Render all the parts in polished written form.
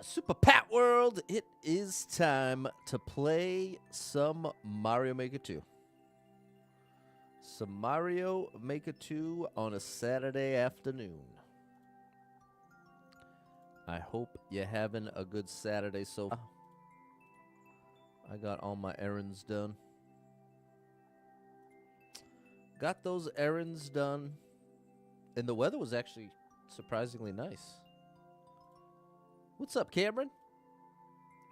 to Super Pat World. It is time to play some Mario Maker 2. Some Mario Maker 2 on a Saturday afternoon. I hope you're having a good Saturday so far. I got all my errands done. Got those errands done. And the weather was actually surprisingly nice. What's up, Cameron?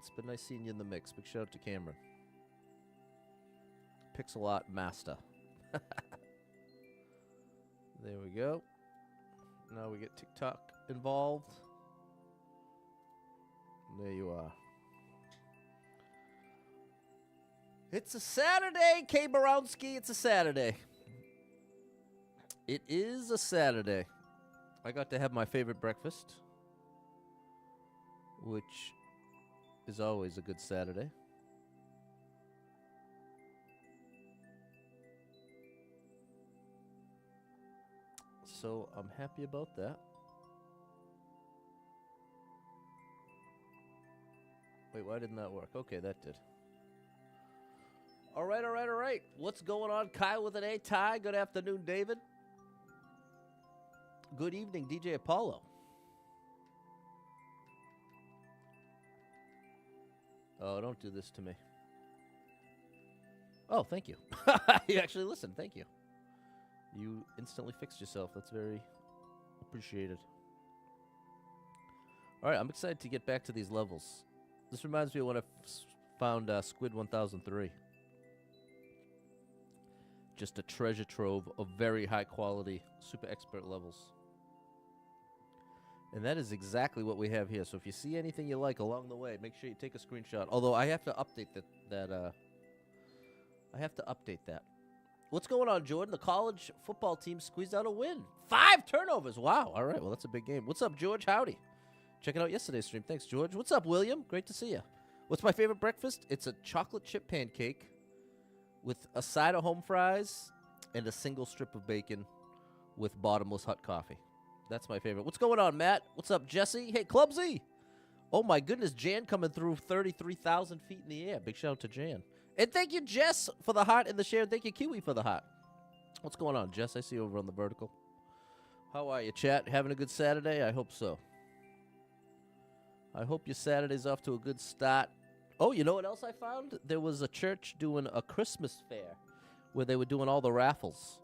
It's been nice seeing you in the mix. Big shout out to Cameron. Pixelot Master. There we go. Now we get TikTok involved. There you are. It's a Saturday, K. Borowski. It's a Saturday. It is a Saturday. I got to have my favorite breakfast, which is always a good Saturday. So I'm happy about that. Wait, why didn't that work? Okay, that did. All right, all right, all right. What's going on? Kyle with an A. Ty. Good afternoon, David. Good evening, DJ Apollo. Oh, don't do this to me. Oh, thank you. You actually listened. Thank you. You instantly fixed yourself. That's very appreciated. All right, I'm excited to get back to these levels. This reminds me of when I found Squid 1003. Just a treasure trove of very high quality, super expert levels. And that is exactly what we have here. So if you see anything you like along the way, make sure you take a screenshot. Although I have to update I have to update that. What's going on, Jordan? The college football team squeezed out a win. 5 turnovers. Wow. All right. Well, that's a big game. What's up, George? Howdy. Checking out yesterday's stream. Thanks, George. What's up, William? Great to see you. What's my favorite breakfast? It's a chocolate chip pancake with a side of home fries and a single strip of bacon with bottomless hot coffee. That's my favorite. What's going on, Matt? What's up, Jesse? Hey, Clubsy. Oh, my goodness. Jan coming through 33,000 feet in the air. Big shout out to Jan. And thank you, Jess, for the heart and the share. Thank you, Kiwi, for the heart. What's going on, Jess? I see you over on the vertical. How are you, chat? Having a good Saturday? I hope so. I hope your Saturday's off to a good start. Oh, you know what else I found? There was a church doing a Christmas fair where they were doing all the raffles.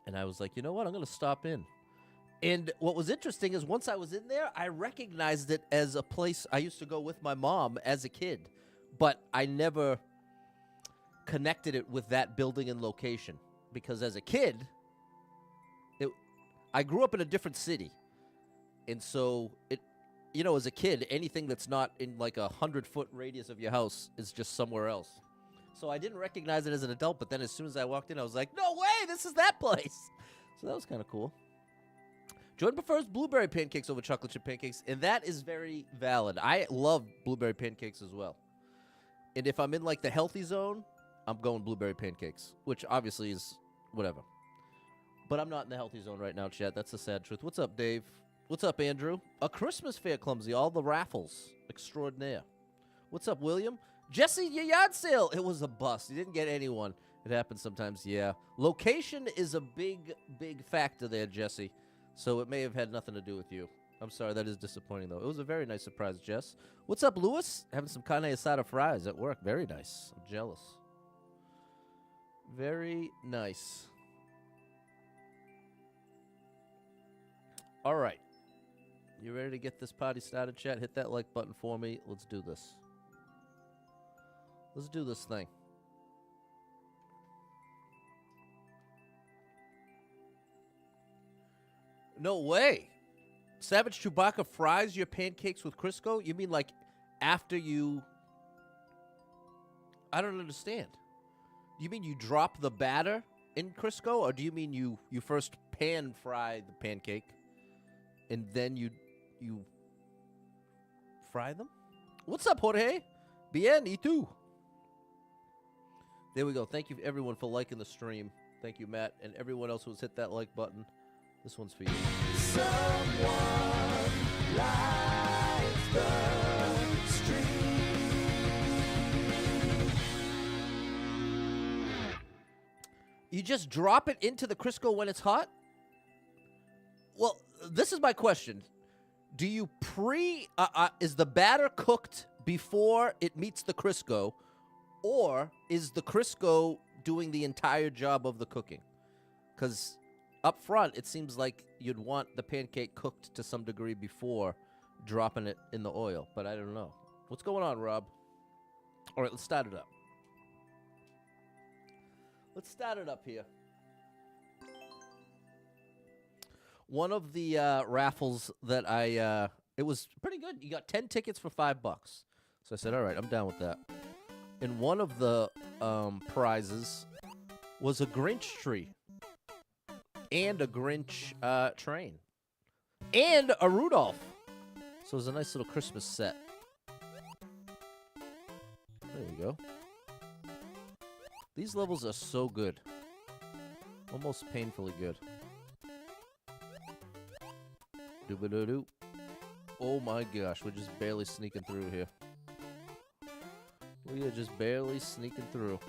And I was like, you know what? I'm going to stop in. And what was interesting is once I was in there, I recognized it as a place I used to go with my mom as a kid. But I never connected it with that building and location. Because as a kid, I grew up in a different city. And so, as a kid, anything that's not in like 100-foot radius of your house is just somewhere else. So I didn't recognize it as an adult, but then as soon as I walked in, I was like, no way, this is that place. So that was kind of cool. Jordan prefers blueberry pancakes over chocolate chip pancakes, and that is very valid. I love blueberry pancakes as well. And if I'm in like the healthy zone, I'm going blueberry pancakes, which obviously is whatever. But I'm not in the healthy zone right now, chat. That's the sad truth. What's up, Dave? What's up, Andrew? A Christmas fair, Clumsy. All the raffles. Extraordinaire. What's up, William? Jesse, your yard sale. It was a bust. You didn't get anyone. It happens sometimes, yeah. Location is a big, big factor there, Jesse. So it may have had nothing to do with you. I'm sorry, that is disappointing, though. It was a very nice surprise, Jess. What's up, Lewis? Having some carne asada fries at work. Very nice. I'm jealous. Very nice. All right. You ready to get this party started, chat? Hit that like button for me. Let's do this. Let's do this thing. No way. Savage Chewbacca fries your pancakes with Crisco? You mean like after you... I don't understand. Do you mean you drop the batter in Crisco? Or do you mean you first pan fry the pancake and then you fry them? What's up, Jorge? Bien, y tú? There we go. Thank you, everyone, for liking the stream. Thank you, Matt, and everyone else who's hit that like button. This one's for you. Someone likes You just drop it into the Crisco when it's hot? Well, this is my question. Do you is the batter cooked before it meets the Crisco, or is the Crisco doing the entire job of the cooking? Because up front, it seems like you'd want the pancake cooked to some degree before dropping it in the oil, but I don't know. What's going on, Rob? All right, let's start it up. Let's start it up here. One of the raffles that it was pretty good. You got 10 tickets for $5. So I said, all right, I'm down with that. And one of the prizes was a Grinch tree and a Grinch train and a Rudolph. So it was a nice little Christmas set. There we go. These levels are so good. Almost painfully good. Doo-ba-doo-doo. Oh my gosh, we're just barely sneaking through here. We are just barely sneaking through.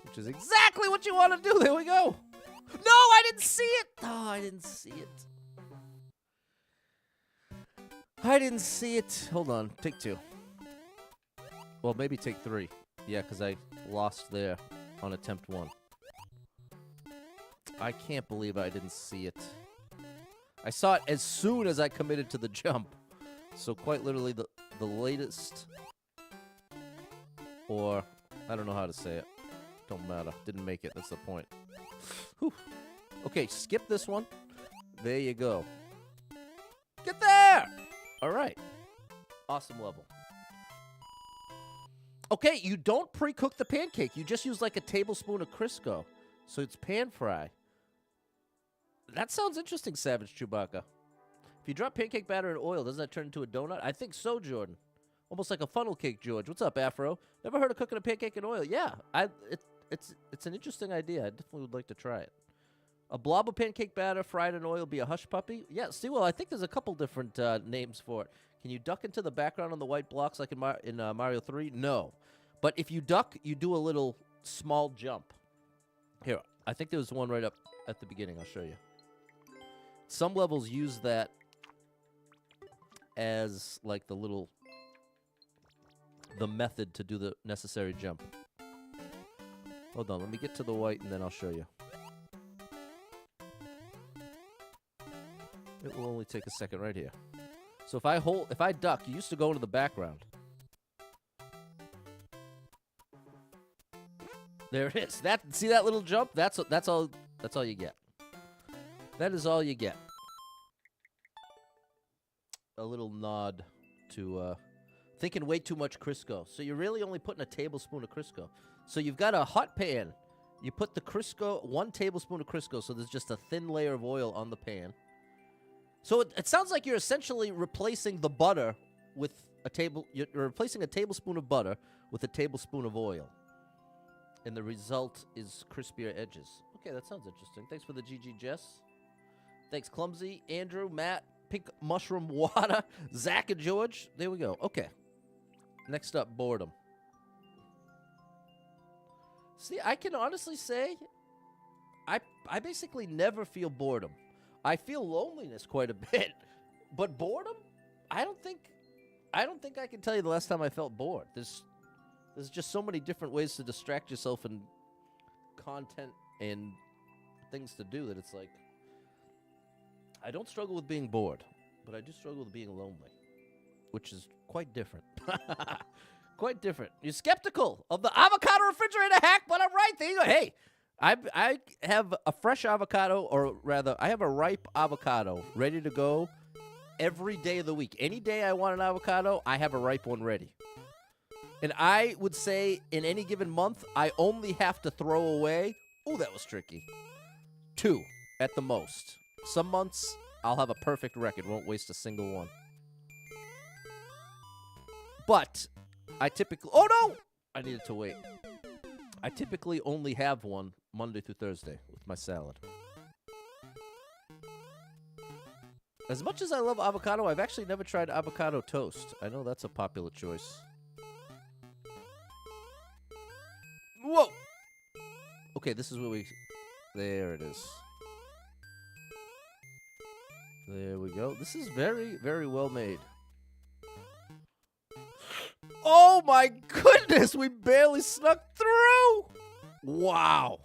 Which is exactly what you want to do. There we go. No, I didn't see it. Oh, I didn't see it. I didn't see it. Hold on. Take 2. Well, maybe take 3. Yeah, because I lost there on attempt 1. I can't believe I didn't see it. I saw it as soon as I committed to the jump. So quite literally the latest, or I don't know how to say it. Don't matter. Didn't make it. That's the point. Whew. Okay, skip this one. There you go. Get there! All right. Awesome level. Okay, you don't pre-cook the pancake. You just use like a tablespoon of Crisco. So it's pan fry. That sounds interesting, Savage Chewbacca. If you drop pancake batter in oil, doesn't that turn into a donut? I think so, Jordan. Almost like a funnel cake, George. What's up, Afro? Never heard of cooking a pancake in oil. Yeah, it's an interesting idea. I definitely would like to try it. A blob of pancake batter fried in oil be a hush puppy? Yeah, Stewell, I think there's a couple different names for it. Can you duck into the background on the white blocks like in Mario 3? No. But if you duck, you do a little small jump. Here, I think there was one right up at the beginning. I'll show you. Some levels use that as like the method to do the necessary jump. Hold on, let me get to the white and then I'll show you. It will only take a second right here. So if I duck, you used to go into the background. There it is. See that little jump? That's all you get. That is all you get. A little nod to thinking way too much Crisco. So you're really only putting a tablespoon of Crisco. So you've got a hot pan. You put the Crisco, 1 tablespoon of Crisco, so there's just a thin layer of oil on the pan. So it sounds like you're essentially replacing the butter with you're replacing a tablespoon of butter with a tablespoon of oil. And the result is crispier edges. Okay, that sounds interesting. Thanks for the GG, Jess. Thanks, Clumsy, Andrew, Matt, Pink Mushroom Water, Zach, and George. There we go. Okay. Next up, boredom. See, I can honestly say I basically never feel boredom. I feel loneliness quite a bit. But boredom? I don't think I can tell you the last time I felt bored. There's just so many different ways to distract yourself and content and things to do that it's like I don't struggle with being bored, but I do struggle with being lonely, which is quite different. Quite different. You're skeptical of the avocado refrigerator hack, but I'm right. There you go. Hey, I have a fresh avocado, or rather, I have a ripe avocado ready to go every day of the week. Any day I want an avocado, I have a ripe one ready. And I would say in any given month, I only have to throw away, ooh, that was tricky, 2 at the most. Some months, I'll have a perfect record, won't waste a single one. But I typically, oh no, I needed to wait. I typically only have one Monday through Thursday with my salad. As much as I love avocado, I've actually never tried avocado toast. I know that's a popular choice. Whoa! Okay, this is where we... There it is. There we go. This is very, very well made. Oh my goodness! We barely snuck through! Wow.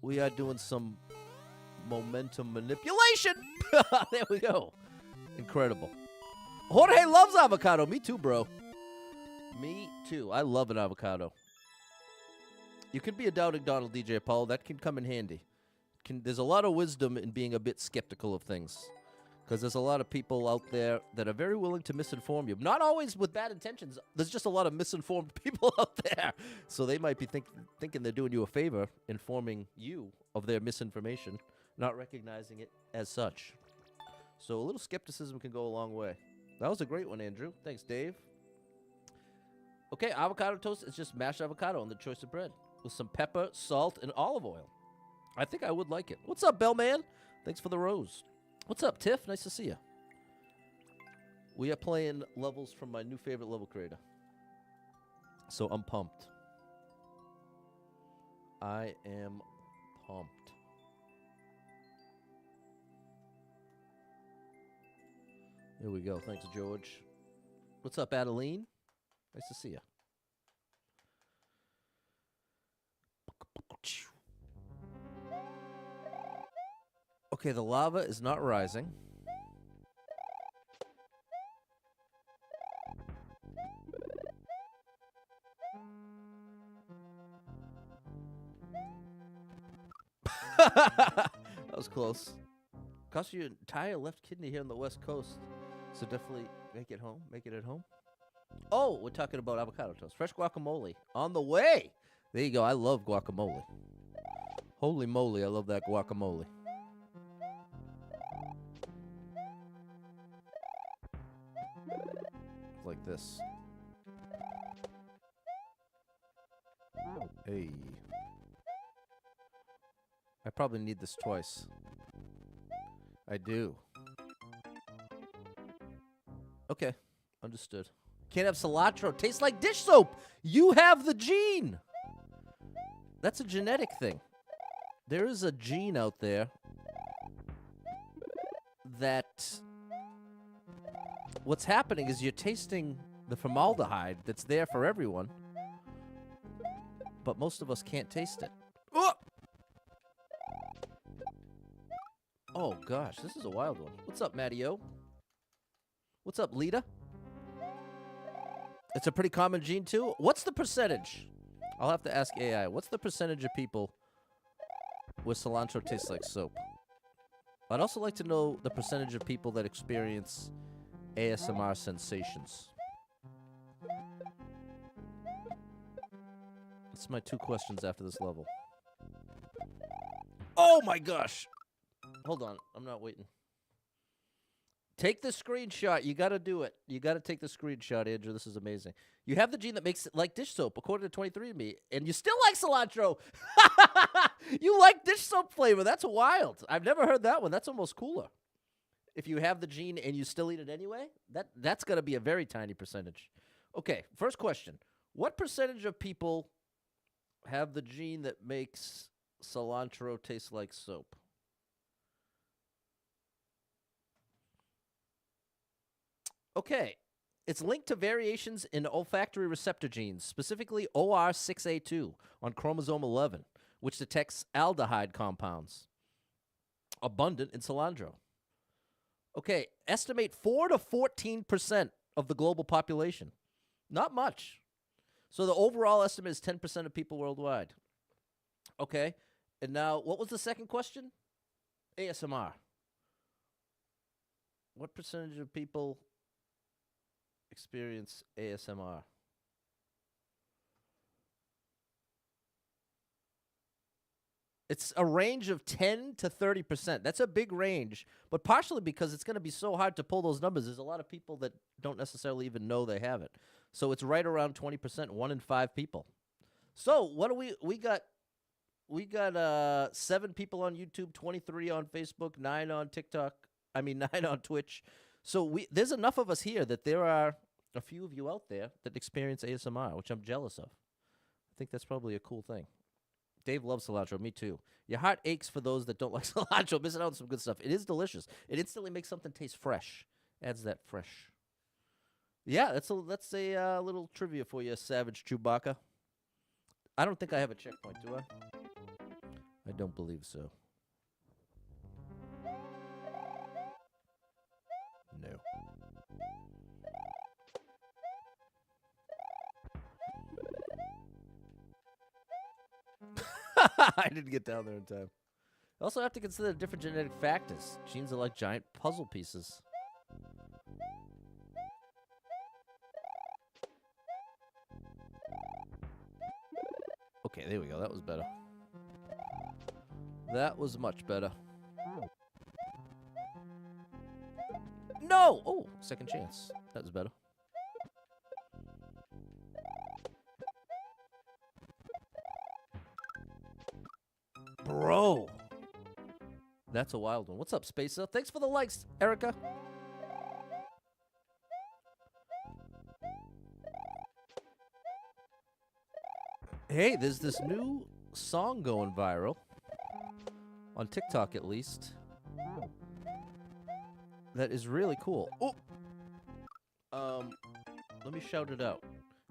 We are doing some momentum manipulation. There we go. Incredible. Jorge loves avocado. Me too, bro. Me too. I love an avocado. You could be a doubting Donald, DJ Apollo. That can come in handy. There's a lot of wisdom in being a bit skeptical of things. Because there's a lot of people out there that are very willing to misinform you. Not always with bad intentions. There's just a lot of misinformed people out there. So they might be thinking they're doing you a favor, informing you of their misinformation, not recognizing it as such. So a little skepticism can go a long way. That was a great one, Andrew. Thanks, Dave. Okay, avocado toast is just mashed avocado on the choice of bread with some pepper, salt, and olive oil. I think I would like it. What's up, Bellman? Thanks for the rose. What's up, Tiff? Nice to see you. We are playing levels from my new favorite level creator. So I'm pumped. I am pumped. Here we go. Thanks, George. What's up, Adeline? Nice to see you. Okay, the lava is not rising. That was close. Cost you an entire left kidney here on the West Coast. So definitely make it home. Make it at home. Oh, we're talking about avocado toast. Fresh guacamole on the way. There you go. I love guacamole. Holy moly, I love that guacamole. Like this. Hey. I probably need this twice. I do. Okay. Understood. Can't have cilantro. Tastes like dish soap. You have the gene. That's a genetic thing. There is a gene out there that... What's happening is you're tasting the formaldehyde that's there for everyone, but most of us can't taste it. Oh, gosh, this is a wild one. What's up, Matty-O? What's up, Lita? It's a pretty common gene, too. What's the percentage? I'll have to ask AI. What's the percentage of people where cilantro tastes like soap? I'd also like to know the percentage of people that experience ASMR sensations. That's my 2 questions after this level. Oh my gosh! Hold on, I'm not waiting. Take the screenshot. You gotta do it. You gotta take the screenshot, Andrew. This is amazing. You have the gene that makes it like dish soap, according to 23andMe, and you still like cilantro. You like dish soap flavor. That's wild. I've never heard that one. That's almost cooler. If you have the gene and you still eat it anyway, that's going to be a very tiny percentage. Okay, first question. What percentage of people have the gene that makes cilantro taste like soap? Okay, it's linked to variations in olfactory receptor genes, specifically OR6A2 on chromosome 11, which detects aldehyde compounds abundant in cilantro. Okay, estimate 4 to 14% of the global population. Not much. So the overall estimate is 10% of people worldwide. Okay, and now what was the second question? ASMR. What percentage of people experience ASMR? It's a range of 10 to 30%. That's a big range, but partially because it's going to be so hard to pull those numbers. There's a lot of people that don't necessarily even know they have it. So it's right around 20%, 1 in 5 people. So what do we got? We got 7 people on YouTube, 23 on Facebook, 9 on TikTok. 9 on Twitch. So there's enough of us here that there are a few of you out there that experience ASMR, which I'm jealous of. think that's probably a cool thing. Dave loves cilantro. Me too. Your heart aches for those that don't like cilantro. Missing out on some good stuff. It is delicious. It instantly makes something taste fresh. Adds that fresh. Yeah, that's a little trivia for you, Savage Chewbacca. I don't think I have a checkpoint, do I? I don't believe so. No. I didn't get down there in time. Also have to consider different genetic factors. Genes are like giant puzzle pieces. Okay, there we go. That was better. That was much better. No! Oh, second chance. That was better. Bro. That's a wild one. What's up, Spacer? Thanks for the likes, Erica. Hey, there's this new song going viral. On TikTok, at least. That is really cool. Oh! Let me shout it out.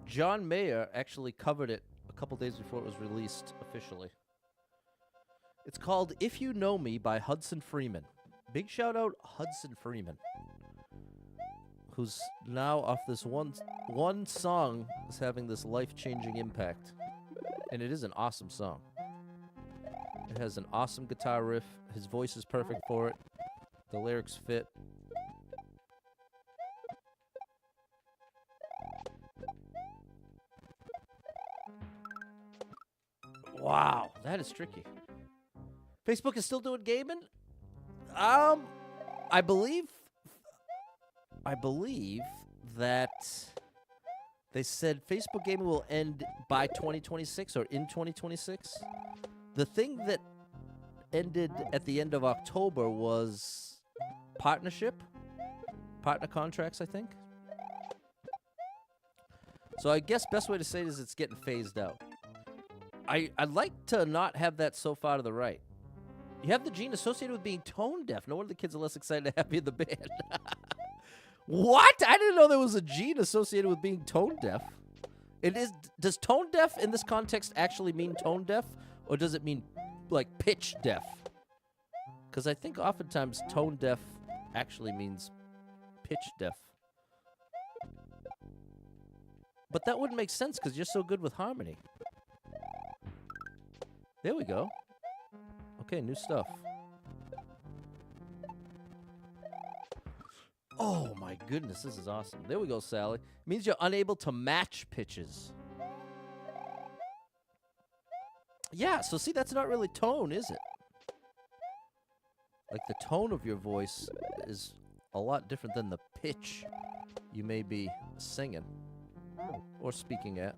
John Mayer actually covered it a couple days before it was released officially. It's called If You Know Me by Hudson Freeman. Big shout out Hudson Freeman, who's now off this one song is having this life-changing impact. And it is an awesome song. It has an awesome guitar riff. His voice is perfect for it. The lyrics fit. Wow, that is tricky. Facebook is still doing gaming? I believe that they said Facebook gaming will end by 2026 or in 2026. The thing that ended at the end of October was partner contracts, I think. So I guess best way to say it is it's getting phased out. I'd like to not have that so far to the right. You have the gene associated with being tone deaf. No wonder the kids are less excited to have you in the band. What? I didn't know there was a gene associated with being tone deaf. It is. Does tone deaf in this context actually mean tone deaf, or does it mean like pitch deaf? Because I think oftentimes tone deaf actually means pitch deaf. But that wouldn't make sense because you're so good with harmony. There we go. Okay, new stuff. Oh my goodness, this is awesome. There we go, Sally. It means you're unable to match pitches. Yeah, so see, that's not really tone, is it? Like, the tone of your voice is a lot different than the pitch you may be singing or speaking at.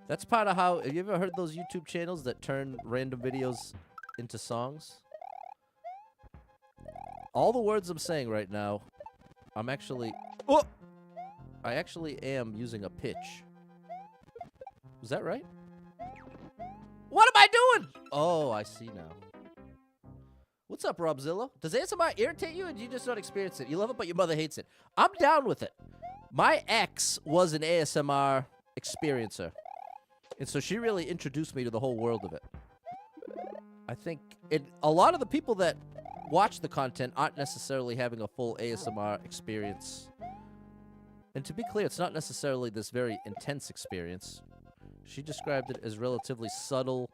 That's part of how... Have you ever heard those YouTube channels that turn random videos into songs? All the words I'm saying right now, I'm actually... Oh! I actually am using a pitch. Was that right? What am I doing? Oh, I see now. What's up, Robzilla? Does ASMR irritate you, or do you just not experience it? You love it, but your mother hates it. I'm down with it. My ex was an ASMR experiencer. And so she really introduced me to the whole world of it. I think a lot of the people that watch the content aren't necessarily having a full ASMR experience. And to be clear, it's not necessarily this very intense experience. She described it as relatively subtle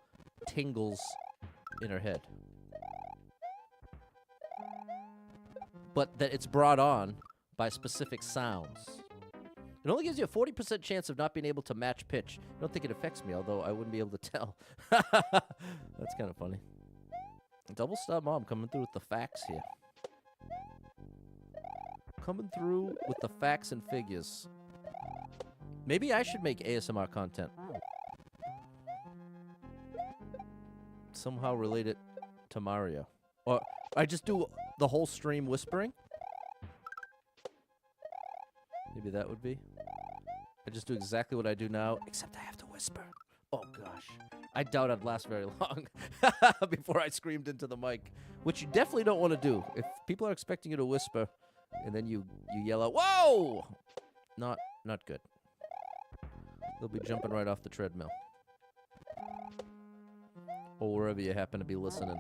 tingles in her head. But that it's brought on by specific sounds. It only gives you a 40% chance of not being able to match pitch. I don't think it affects me, although I wouldn't be able to tell. That's kind of funny. Double Star Mom coming through with the facts here. Coming through with the facts and figures. Maybe I should make ASMR content. Somehow relate it to Mario. Or I just do the whole stream whispering. Maybe that would be. I just do exactly what I do now, except I have to whisper. Oh, gosh. I doubt I'd last very long before I screamed into the mic, which you definitely don't want to do. If people are expecting you to whisper and then you yell out, whoa! Not good. They'll be jumping right off the treadmill. Or wherever you happen to be listening.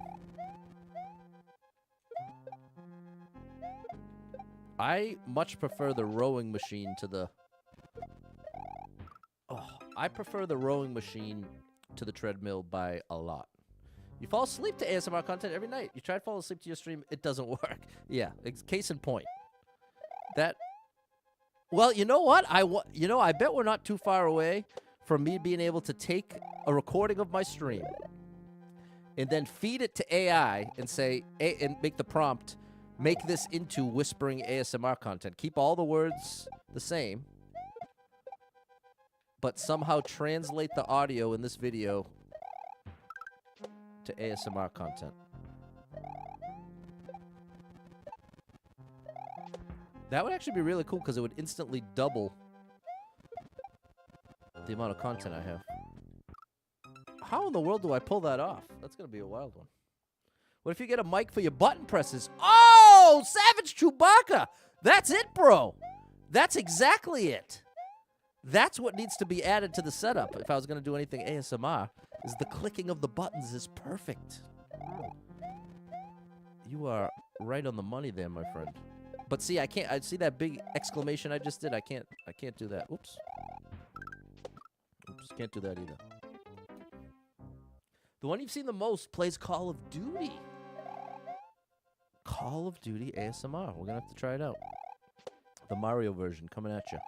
I much prefer the rowing machine to the... Oh, I prefer the rowing machine to the treadmill by a lot. You fall asleep to ASMR content every night. You try to fall asleep to your stream, it doesn't work. Yeah, case in point. That... Well, you know what? I bet we're not too far away from me being able to take a recording of my stream and then feed it to AI and say, and make the prompt, make this into whispering ASMR content. Keep all the words the same, but somehow translate the audio in this video to ASMR content. That would actually be really cool because it would instantly double the amount of content I have. How in the world do I pull that off? That's going to be a wild one. What if you get a mic for your button presses? Oh, Savage Chewbacca! That's it, bro! That's exactly it. That's what needs to be added to the setup if I was going to do anything ASMR, is the clicking of the buttons is perfect. You are right on the money there, my friend. But see, I can't. I see that big exclamation I just did. I can't do that. Oops. Oops. Can't do that either. The one you've seen the most plays Call of Duty. Call of Duty ASMR. We're gonna have to try it out. The Mario version coming at you.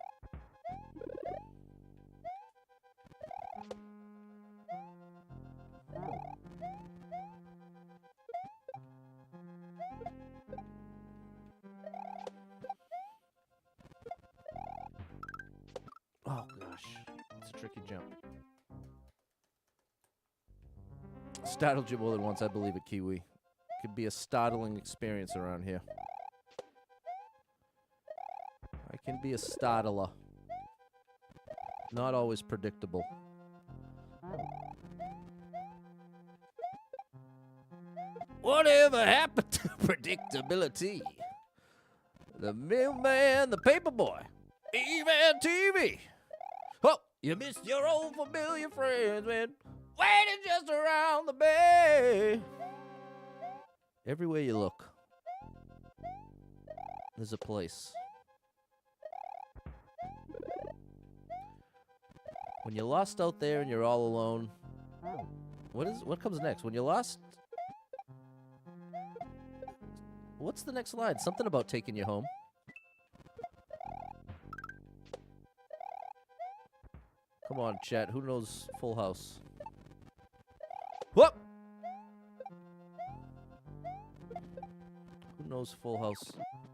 Oh, gosh. It's a tricky jump. Startled you more than once, I believe it, Kiwi. Could be a startling experience around here. I can be a startler. Not always predictable. Whatever happened to predictability? The mailman, the paperboy, even TV. Oh, you missed your old familiar friends, man. Waiting just around the bay. Everywhere you look, there's a place. When you're lost out there and you're all alone, what comes next? When you're lost, what's the next line? Something about taking you home. Come on, chat. Who knows Full House? Whoop! Who knows Full House?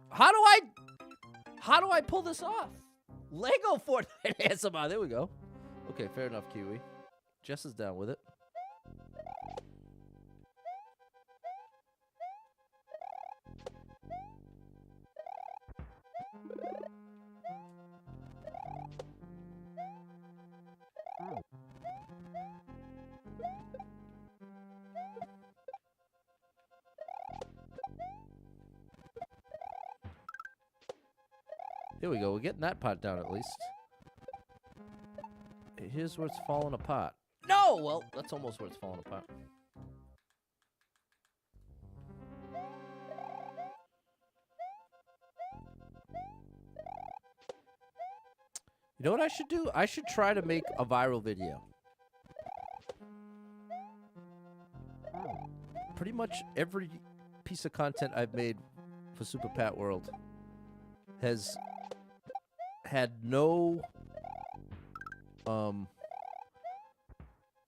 How do I pull this off? Lego Fortnite ASMR. There we go. Okay, fair enough, Kiwi. Jess is down with it. Here we go. We're getting that part down at least. Here's where it's falling apart. No! Well, that's almost where it's falling apart. You know what I should do? I should try to make a viral video. Pretty much every piece of content I've made for Super Pat World has had no...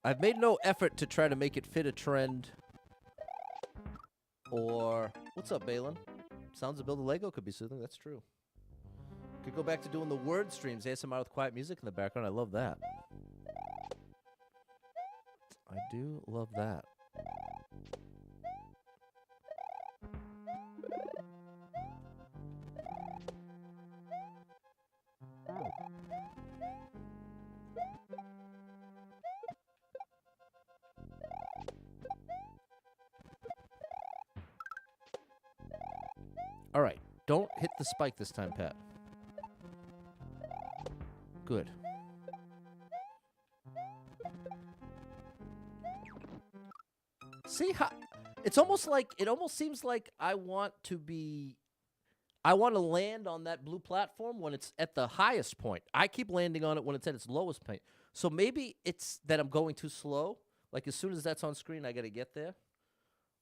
I've made no effort to try to make it fit a trend. Or... What's up, Balin? Sounds of Build a Lego could be soothing. That's true. Could go back to doing the word streams, ASMR with quiet music in the background. I love that. I do love that. All right. Don't hit the spike this time, Pat. Good. See how it's almost like it almost seems like I want to land on that blue platform when it's at the highest point. I keep landing on it when it's at its lowest point. So maybe it's that I'm going too slow. Like as soon as that's on screen, I got to get there.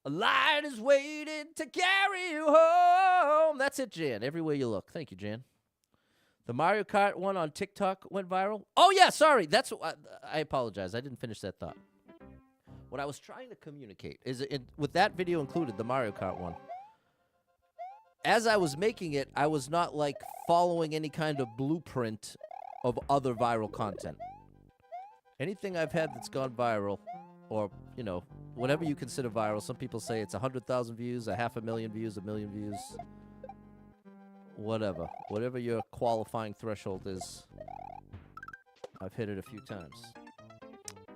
A light is waiting to carry you home. That's it, Jan. Everywhere you look. Thank you, Jan. The Mario Kart one on TikTok went viral. Oh, yeah, sorry. That's I apologize. I didn't finish that thought. What I was trying to communicate is with that video included, the Mario Kart one. As I was making it, I was not like following any kind of blueprint of other viral content. Anything I've had that's gone viral, or, you know, whatever you consider viral. Some people say it's 100,000 views, 500,000 views, 1 million views. Whatever. Whatever your qualifying threshold is, I've hit it a few times.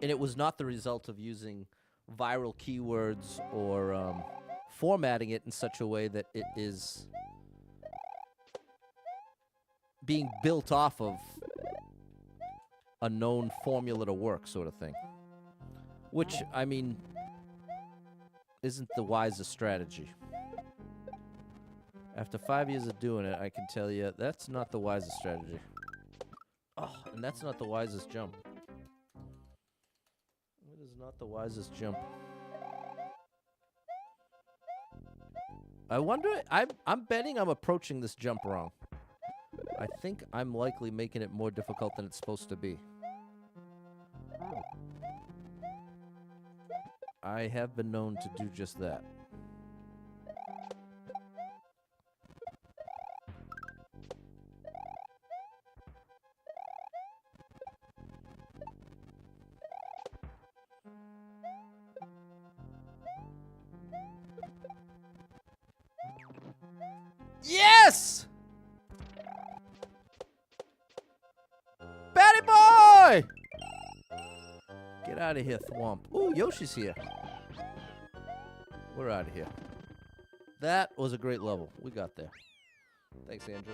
And it was not the result of using viral keywords or formatting it in such a way that it is being built off of a known formula to work sort of thing. Which, I mean, isn't the wisest strategy. After 5 years of doing it, I can tell you that's not the wisest strategy. Oh, and that's not the wisest jump. It is not the wisest jump. I wonder, I'm betting I'm approaching this jump wrong. I think I'm likely making it more difficult than it's supposed to be. I have been known to do just that. Yes! Batty boy! Get out of here, Thwomp. Ooh, Yoshi's here. We're out of here. That was a great level. We got there. Thanks, Andrew.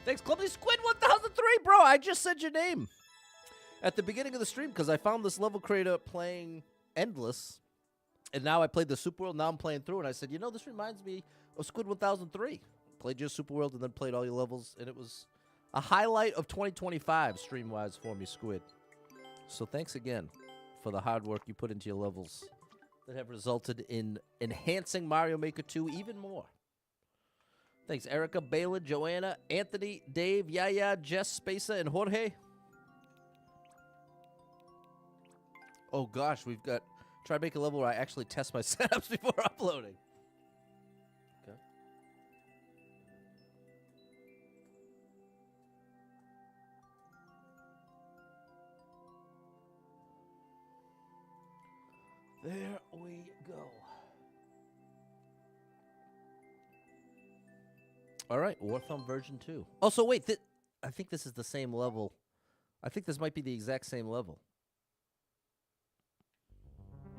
Thanks, Clumsy Squid 1003, bro. I just said your name at the beginning of the stream because I found this level creator playing Endless. And now I played the Super World. Now I'm playing through, and I said, you know, this reminds me of Squid 1003. Played your Super World and then played all your levels, and it was a highlight of 2025 stream-wise for me, Squid. So thanks again for the hard work you put into your levels that have resulted in enhancing Mario Maker 2 even more. Thanks, Erica, Bayla, Joanna, Anthony, Dave, Yaya, Jess, Spacer, and Jorge. Oh, gosh, we've got... Try to make a level where I actually test my setups before uploading. Okay. There we go. All right, War Thumb version 2. Oh, so wait, I think this is the same level. I think this might be the exact same level.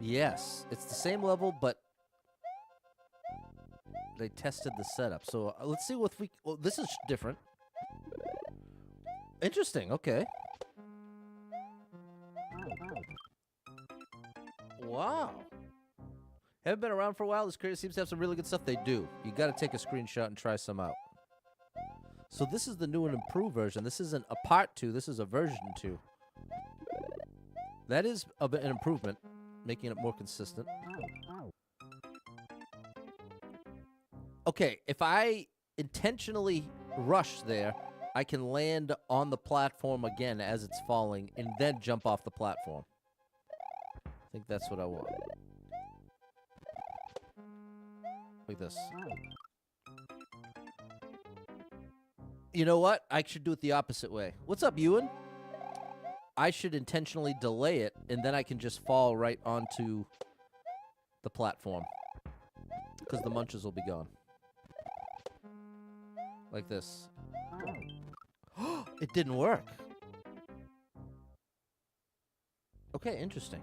Yes, it's the same level, but they tested the setup. So let's see what we... Well, this is different. Interesting, okay. Wow. Haven't been around for a while. This creator seems to have some really good stuff. They do. You got to take a screenshot and try some out. So this is the new and improved version. This isn't a part 2. This is a version 2. That is an improvement, making it more consistent. Okay, if I intentionally rush there, I can land on the platform again as it's falling and then jump off the platform. I think that's what I want. Like this. You know what? I should do it the opposite way. What's up, Ewan? I should intentionally delay it, and then I can just fall right onto the platform. Because the munches will be gone. Like this. It didn't work. Okay, interesting.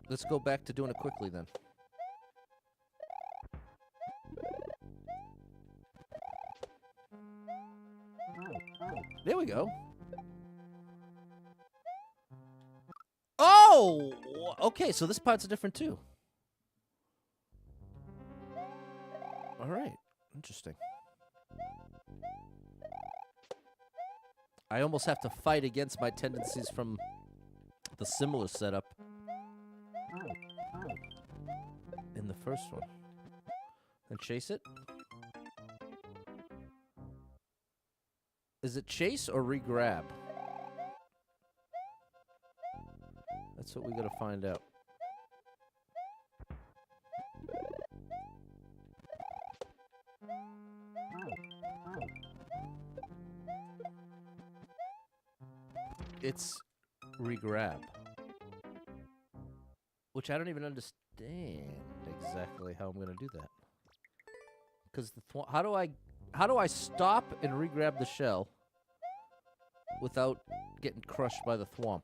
Let's go back to doing it quickly then. There we go. Oh! Okay, so this part's different too. All right. Interesting. I almost have to fight against my tendencies from the similar setup in the first one. And chase it? Is it chase or re-grab? That's what we gotta find out. It's re-grab. Which I don't even understand exactly how I'm gonna do that. Because the how do I stop and re-grab the shell without getting crushed by the thwomp?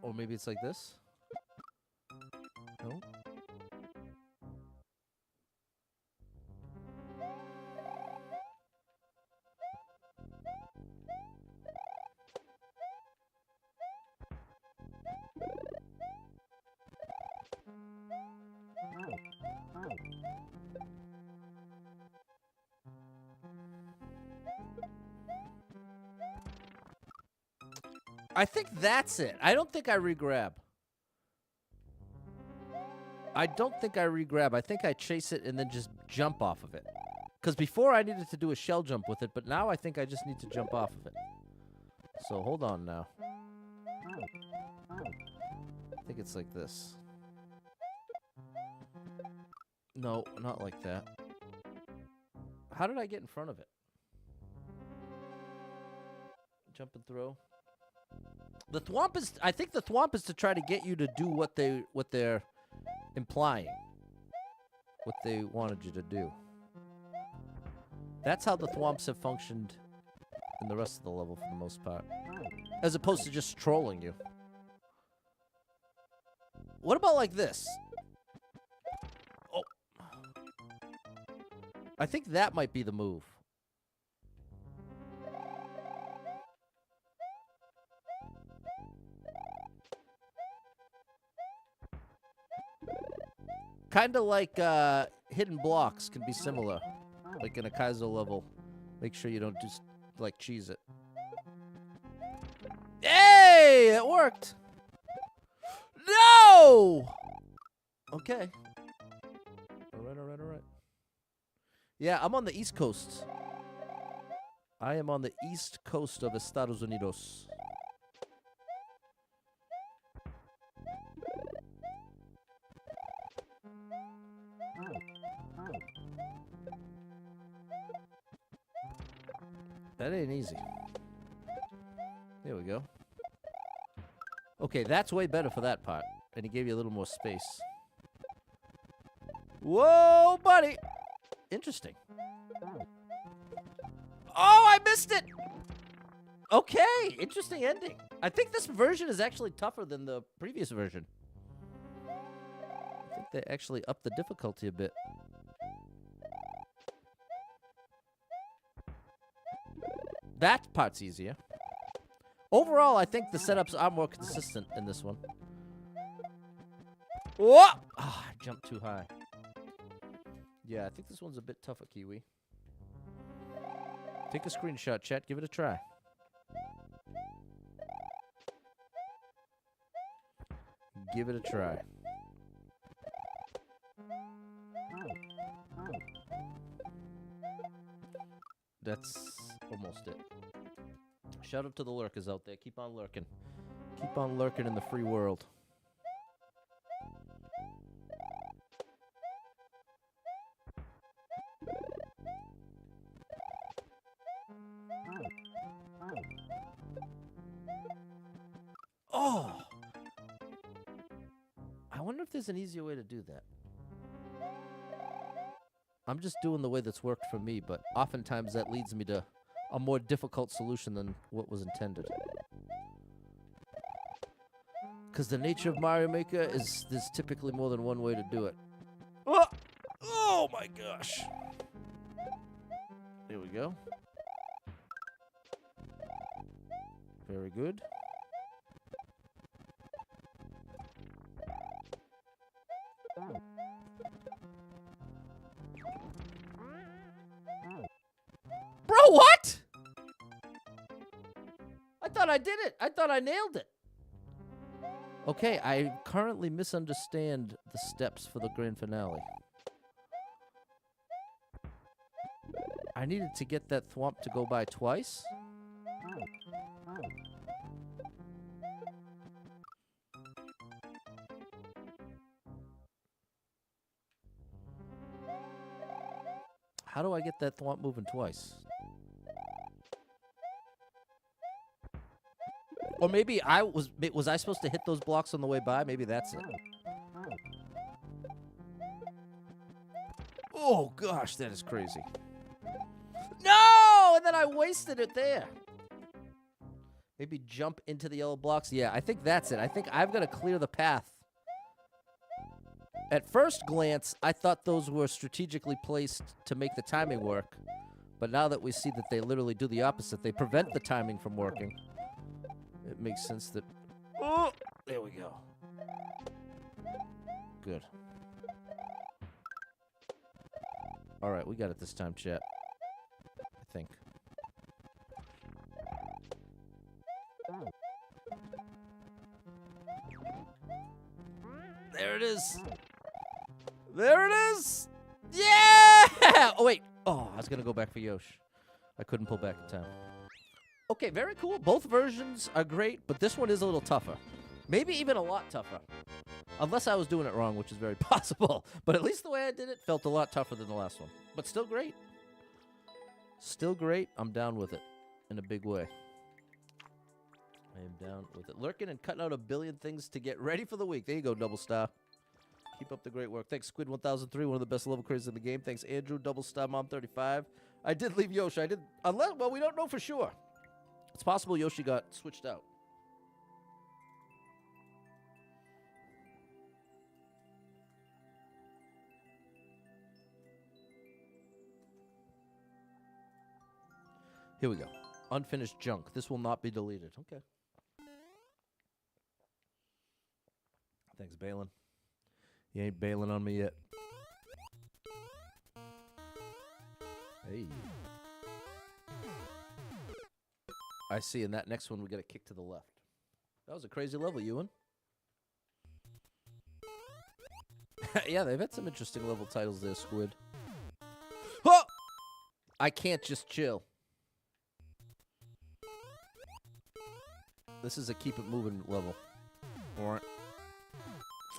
Or maybe it's like this? No? I think that's it. I don't think I re-grab. I don't think I re-grab. I think I chase it and then just jump off of it. Because before I needed to do a shell jump with it, but now I think I just need to jump off of it. So hold on now. I think it's like this. No, not like that. How did I get in front of it? Jump and throw. The thwomp is, I think the thwomp is to try to get you to do what they're implying. What they wanted you to do. That's how the thwomps have functioned in the rest of the level for the most part. As opposed to just trolling you. What about like this? Oh. I think that might be the move. Kind of like hidden blocks can be similar. Like in a Kaizo level. Make sure you don't just, like, cheese it. Hey! It worked! No! Okay. Alright, alright, alright. Yeah, I'm on the East Coast. I am on the East Coast of Estados Unidos. That ain't easy. There we go. Okay, that's way better for that part. And he gave you a little more space. Whoa, buddy! Interesting. Oh, I missed it! Okay, interesting ending. I think this version is actually tougher than the previous version. I think they actually upped the difficulty a bit. That part's easier. Overall, I think the setups are more consistent in this one. Whoa! Oh, I jumped too high. Yeah, I think this one's a bit tougher, Kiwi. Take a screenshot, chat. Give it a try. Give it a try. That's almost it. Shout out to the lurkers out there. Keep on lurking. Keep on lurking in the free world. Oh! I wonder if there's an easier way to do that. I'm just doing the way that's worked for me, but oftentimes that leads me to a more difficult solution than what was intended. Because the nature of Mario Maker is there's typically more than one way to do it. Oh, oh my gosh. There we go. Very good. Bro, what? I thought I did it. I thought I nailed it. Okay, I currently misunderstand the steps for the grand finale. I needed to get that thwomp to go by twice. How do I get that thwomp moving twice? Or maybe was I supposed to hit those blocks on the way by? Maybe that's it. Oh gosh, that is crazy. No! And then I wasted it there. Maybe jump into the yellow blocks. Yeah, I think that's it. I think I've got to clear the path. At first glance, I thought those were strategically placed to make the timing work. But now that we see that they literally do the opposite, they prevent the timing from working. It makes sense that... Oh! There we go. Good. All right, we got it this time, chat. I think. There it is. There it is. Yeah! Oh, wait. Oh, I was going to go back for Yosh. I couldn't pull back in time. Okay, very cool. Both versions are great, but this one is a little tougher. Maybe even a lot tougher. Unless I was doing it wrong, which is very possible. But at least the way I did it felt a lot tougher than the last one. But still great. Still great. I'm down with it in a big way. I am down with it. Lurking and cutting out a billion things to get ready for the week. There you go, Double Star. Keep up the great work. Thanks, Squid1003, one of the best level creators in the game. Thanks, Andrew, Double Star Mom35. I did leave Yoshi. I did. Unless, well, we don't know for sure. It's possible Yoshi got switched out. Here we go. Unfinished junk. This will not be deleted. Okay. Thanks, Balin. You ain't bailing on me yet. Hey. I see. In that next one, we got a kick to the left. That was a crazy level, Ewan. Yeah, they've had some interesting level titles there, Squid. Oh! I can't just chill. This is a keep it moving level. Or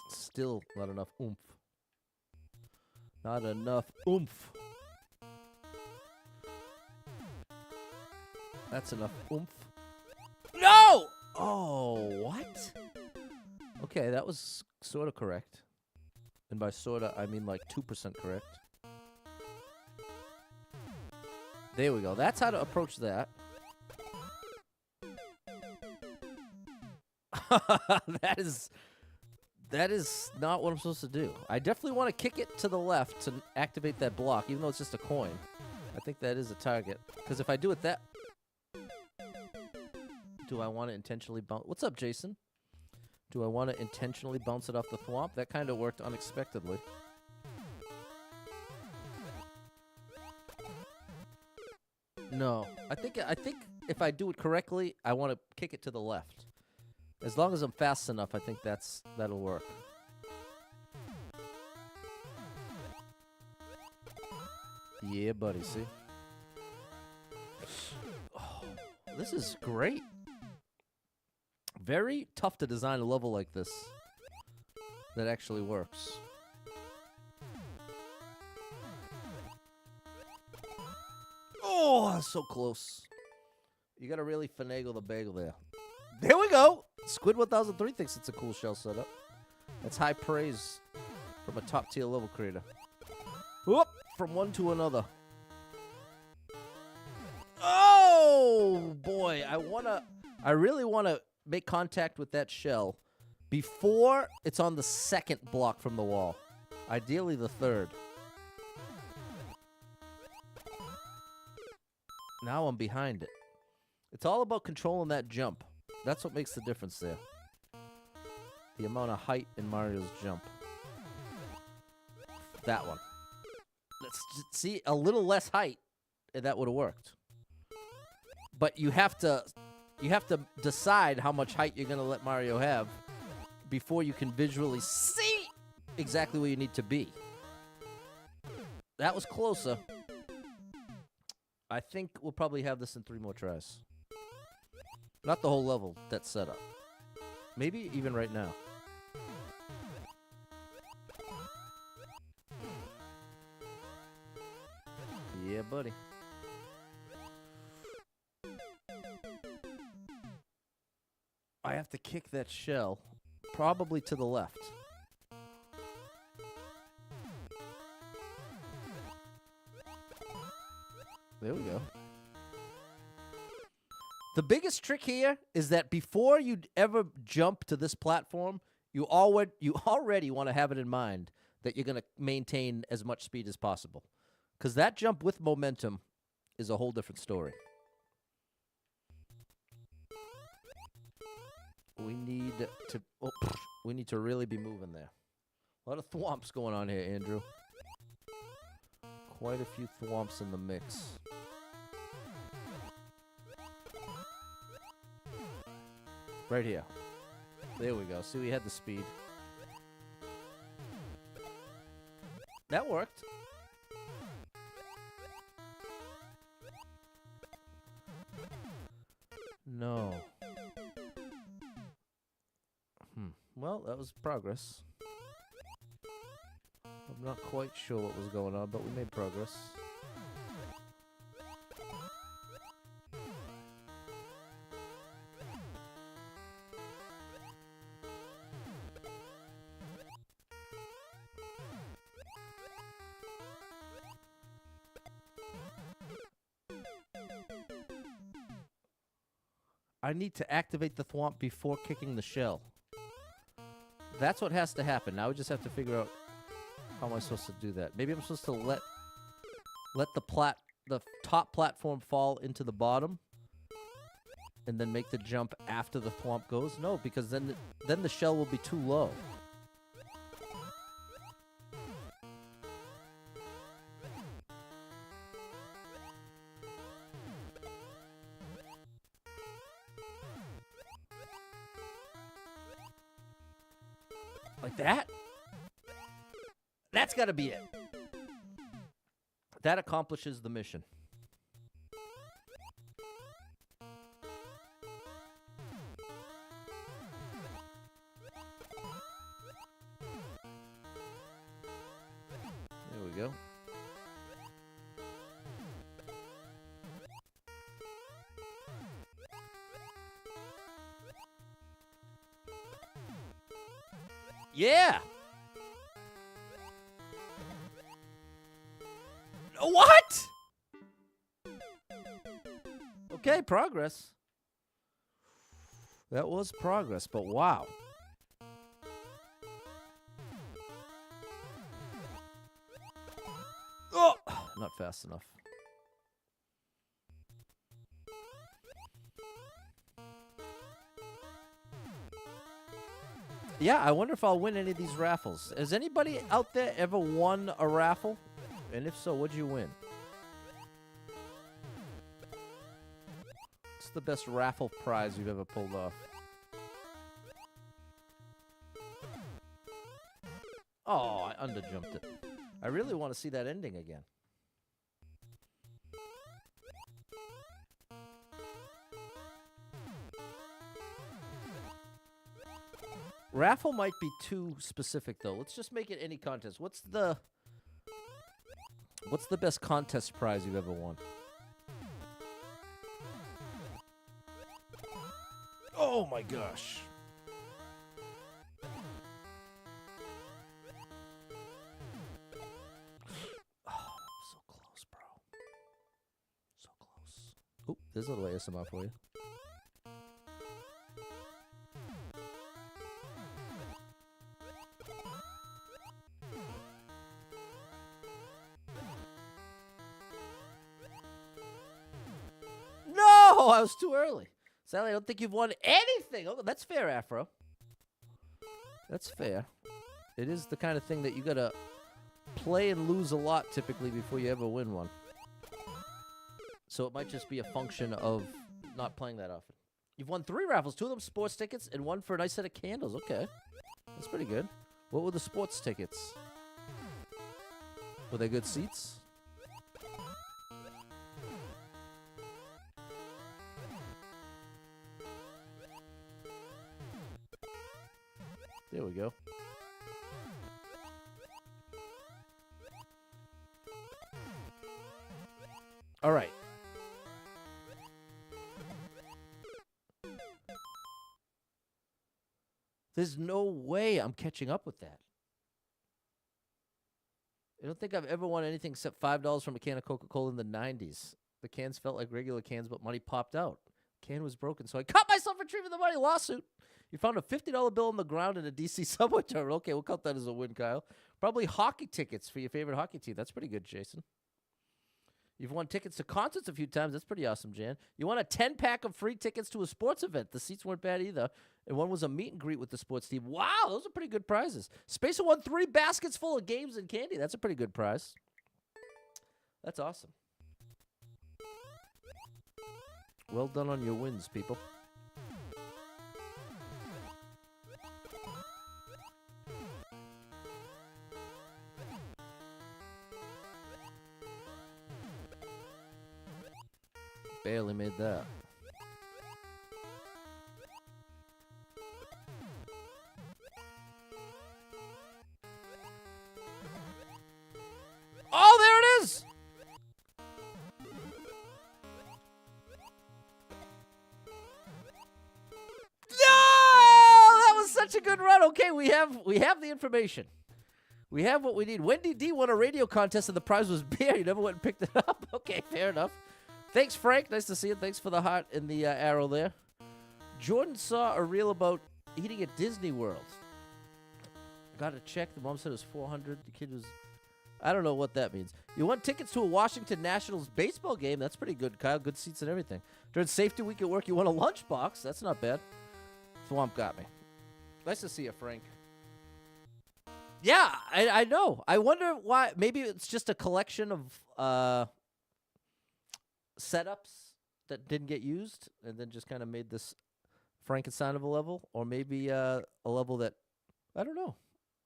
still not enough oomph. Not enough oomph. That's enough oomph. No! Oh, what? Okay, that was sort of correct. And by sort of, I mean like 2% correct. There we go. That's how to approach that. That is not what I'm supposed to do. I definitely want to kick it to the left to activate that block, even though it's just a coin. I think that is a target. Because if I do it that... Do I want to intentionally bounce... What's up, Jason? Do I want to intentionally bounce it off the thwomp? That kind of worked unexpectedly. No. I think if I do it correctly, I want to kick it to the left. As long as I'm fast enough, I think that'll work. Yeah, buddy, see? Oh, this is great. Very tough to design a level like this that actually works. Oh, so close. You gotta really finagle the bagel there. There we go. Squid 1003 thinks it's a cool shell setup. That's high praise from a top tier level creator. Whoop! From one to another. Oh boy, I really wanna make contact with that shell before it's on the second block from the wall. Ideally the third. Now I'm behind it. It's all about controlling that jump. That's what makes the difference there. The amount of height in Mario's jump. That one. Let's see, a little less height, and that would have worked. But you have to decide how much height you're going to let Mario have before you can visually see exactly where you need to be. That was closer. I think we'll probably have this in 3 more tries. Not the whole level, that setup. Maybe even right now. Yeah, buddy. I have to kick that shell probably to the left. There we go. The biggest trick here is that before you ever jump to this platform, you already want to have it in mind that you're going to maintain as much speed as possible. Because that jump with momentum is a whole different story. We need to really be moving there. A lot of thwomps going on here, Andrew. Quite a few thwomps in the mix. Right here. There we go. See, we had the speed. That worked. No. Well, that was progress. I'm not quite sure what was going on, but we made progress. I need to activate the thwomp before kicking the shell. That's what has to happen. Now we just have to figure out how am I supposed to do that. Maybe I'm supposed to let the top platform fall into the bottom and then make the jump after the thwomp goes? No, because then the shell will be too low. Like that? That's got to be it. That accomplishes the mission. There we go. Yeah. What? Okay, progress. That was progress, but wow. Oh, not fast enough. Yeah, I wonder if I'll win any of these raffles. Has anybody out there ever won a raffle? And if so, what'd you win? What's the best raffle prize you've ever pulled off? Oh, I underjumped it. I really want to see that ending again. Raffle might be too specific, though. Let's just make it any contest. What's the best contest prize you've ever won? Oh my gosh. Oh, so close, bro. So close. Oop, there's a little ASMR for you. No, I was too early. Sally, I don't think you've won anything. Oh, that's fair, Afro. That's fair. It is the kind of thing that you gotta play and lose a lot typically before you ever win one. So it might just be a function of not playing that often. You've won 3 raffles, 2 of them sports tickets, and 1 for a nice set of candles. Okay, that's pretty good. What were the sports tickets? Were they good seats? There we go. All right. There's no way I'm catching up with that. I don't think I've ever won anything except $5 from a can of Coca-Cola in the 90s. The cans felt like regular cans, but money popped out. Can was broken, so I cut myself retrieving the money. Lawsuit. You found a $50 bill on the ground in a DC subway terminal. Okay, we'll count that as a win, Kyle. Probably hockey tickets for your favorite hockey team. That's pretty good, Jason. You've won tickets to concerts a few times. That's pretty awesome, Jan. You won a 10-pack of free tickets to a sports event. The seats weren't bad either. And one was a meet and greet with the sports team. Wow, those are pretty good prizes. Spacer won 3 baskets full of games and candy. That's a pretty good prize. That's awesome. Well done on your wins, people. Barely made that. Oh, there it is! No! That was such a good run. Okay, we have the information. We have what we need. Wendy D won a radio contest and the prize was beer. You never went and picked it up. Okay, fair enough. Thanks, Frank. Nice to see you. Thanks for the heart and the arrow there. Jordan saw a reel about eating at Disney World. Got a check. The mom said it was $400. The kid was... I don't know what that means. You won tickets to a Washington Nationals baseball game. That's pretty good, Kyle. Good seats and everything. During safety week at work, you won a lunchbox. That's not bad. Swamp got me. Nice to see you, Frank. Yeah, I know. I wonder why. Maybe it's just a collection of... setups that didn't get used and then just kind of made this Frankenstein of a level, or maybe a level that I don't know.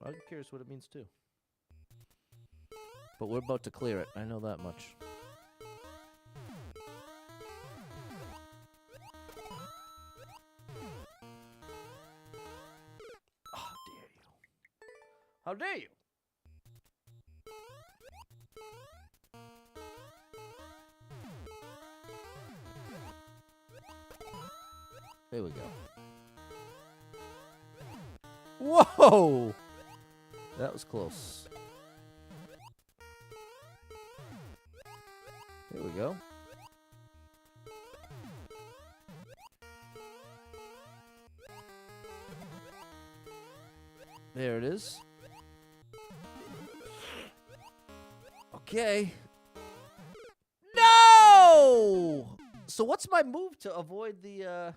I'm curious what it means too. But we're about to clear it. I know that much. How dare you? How dare you? There we go. Whoa! That was close. There we go. There it is. Okay. No! So what's my move to avoid the,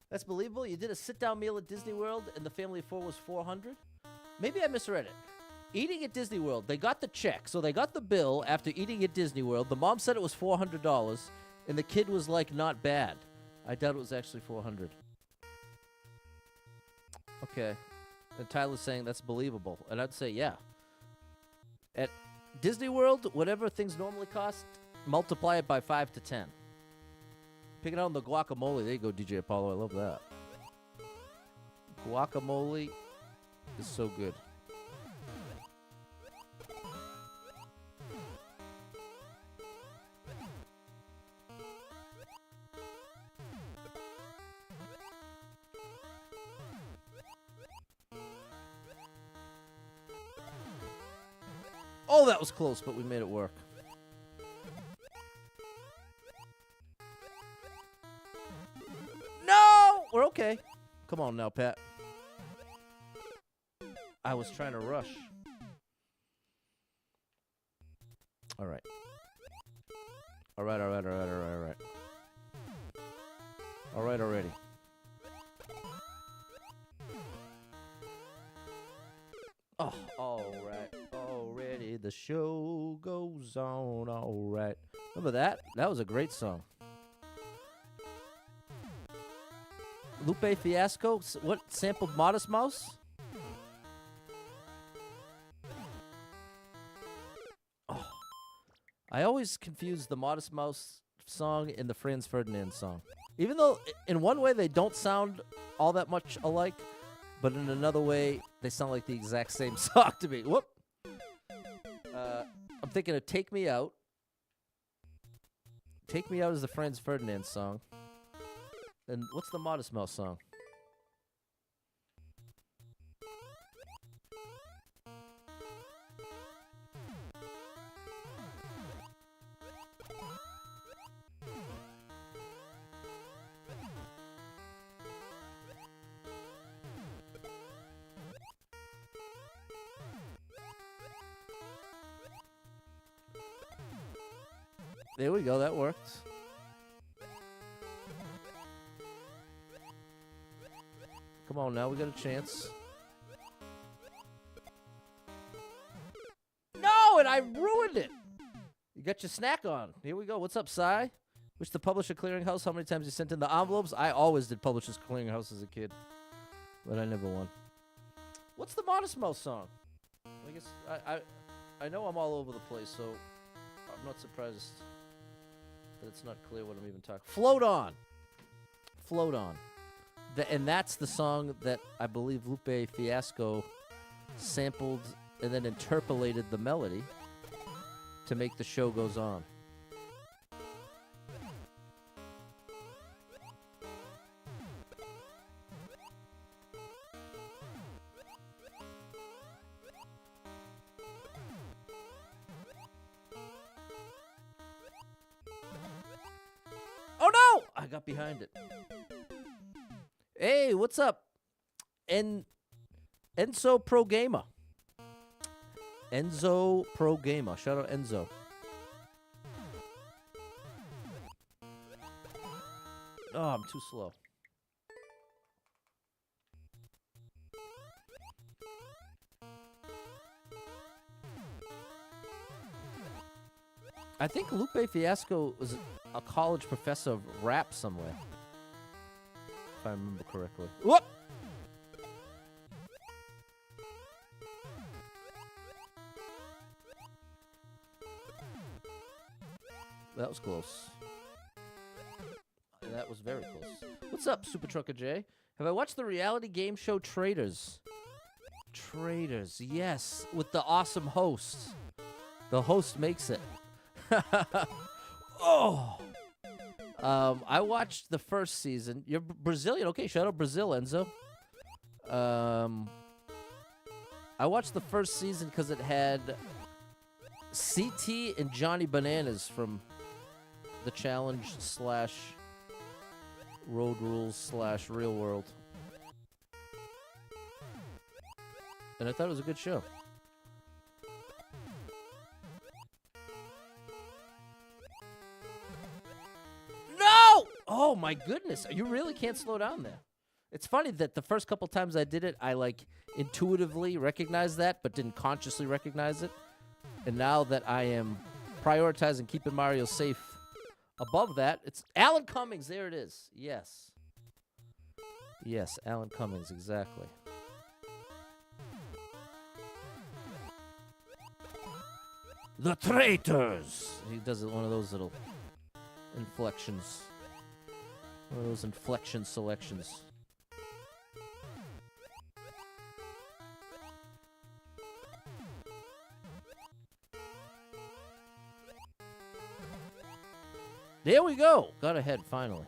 That's believable. You did a sit-down meal at Disney World, and the family of 4 was $400. Maybe I misread it. Eating at Disney World, they got the check, so they got the bill after eating at Disney World. The mom said it was $400, and the kid was like, not bad. I doubt it was actually $400. Okay. And Tyler's saying that's believable, and I'd say, yeah. At Disney World, whatever things normally cost, multiply it by 5 to 10. Picking out on the guacamole. There you go, DJ Apollo. I love that. Guacamole is so good. Oh, that was close, but we made it work. No! We're okay. Come on now, Pat. I was trying to rush. All right. All right. All right already. Oh, all right. Already the show goes on. All right. Remember that? That was a great song. Lupe Fiasco? What sampled Modest Mouse? Oh. I always confuse the Modest Mouse song and the Franz Ferdinand song. Even though in one way they don't sound all that much alike, but in another way they sound like the exact same song to me. Whoop. I'm thinking of Take Me Out. Take Me Out is the Franz Ferdinand song. And what's the Modest Mouse song? There we go, that worked. Come on now, we got a chance. No, and I ruined it. You got your snack on. Here we go. What's up, Cy? Wish the Publisher Clearinghouse. How many times you sent in the envelopes? I always did Publishers Clearinghouse as a kid, but I never won. What's the Modest Mouse song? I guess I know I'm all over the place, so I'm not surprised that it's not clear what I'm even talking. Float On. Float On. And that's the song that I believe Lupe Fiasco sampled and then interpolated the melody to make The Show Goes On. Oh no! I got behind it. Hey, what's up? Enzo Pro Gamer. Enzo Pro Gamer. Shout out Enzo. Oh, I'm too slow. I think Lupe Fiasco was a college professor of rap somewhere, if I remember correctly. Whoop! That was close. That was very close. What's up, Super Trucker J? Have I watched the reality game show Traitors? Traitors, yes, with the awesome host. The host makes it. Oh! I watched the first season. You're Brazilian. Okay, shout out Brazil, Enzo. I watched the first season because it had CT and Johnny Bananas from the Challenge / Road Rules / Real World. And I thought it was a good show. No! Oh my goodness. You really can't slow down there. It's funny that the first couple times I did it, I like intuitively recognized that, but didn't consciously recognize it. And now that I am prioritizing keeping Mario safe above that, it's Alan Cummings. There it is. Yes. Yes, Alan Cummings, exactly. The Traitors. He does one of those little inflections. One of those inflection selections. There we go. Got ahead finally.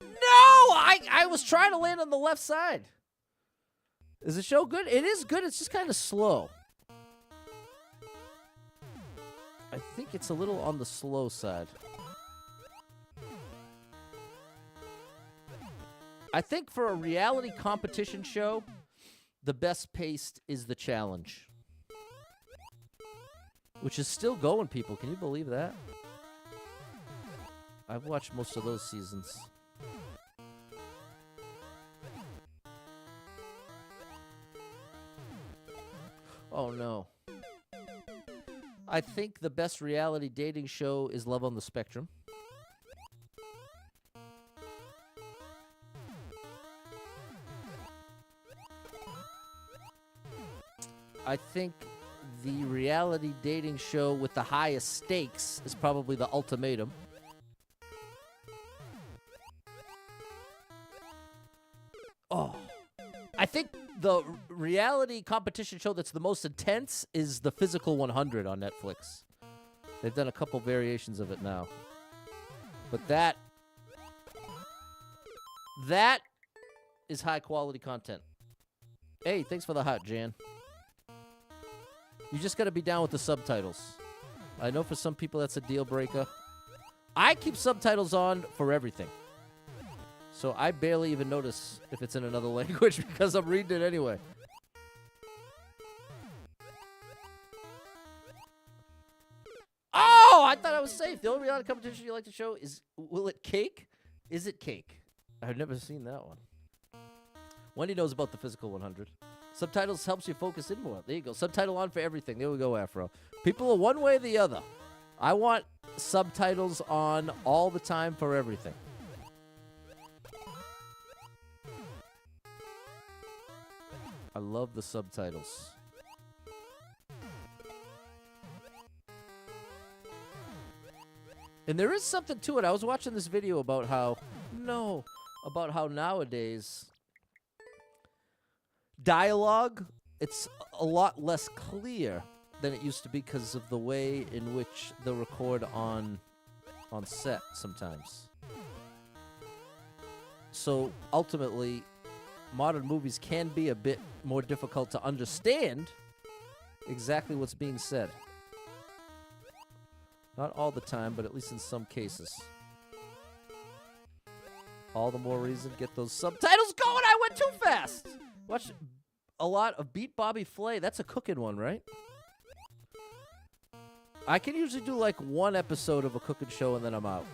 No! I was trying to land on the left side. Is the show good? It is good. It's just kind of slow. I think it's a little on the slow side. I think for a reality competition show, the best paced is The Challenge. Which is still going, people. Can you believe that? I've watched most of those seasons. Oh, no. I think the best reality dating show is Love on the Spectrum. I think the reality dating show with the highest stakes is probably The Ultimatum. Oh. I think the reality competition show that's the most intense is The Physical 100 on Netflix. They've done a couple variations of it now. But that is high quality content. Hey, thanks for the hot, Jan. You just got to be down with the subtitles. I know for some people that's a deal breaker. I keep subtitles on for everything. So I barely even notice if it's in another language because I'm reading it anyway. Oh, I thought I was safe. The only reality competition you like to show is Will It Cake? Is It Cake? I've never seen that one. Wendy knows about The Physical 100. Subtitles helps you focus in more. There you go. Subtitle on for everything. There we go, Afro. People are one way or the other. I want subtitles on all the time for everything. I love the subtitles. And there is something to it. I was watching this video about how nowadays dialogue, it's a lot less clear than it used to be because of the way in which they record on set sometimes. So ultimately, modern movies can be a bit more difficult to understand exactly what's being said. Not all the time, but at least in some cases. All the more reason get those subtitles going. I went too fast. Watch a lot of Beat Bobby Flay. That's a cooking one, right? I can usually do like one episode of a cooking show and then I'm out.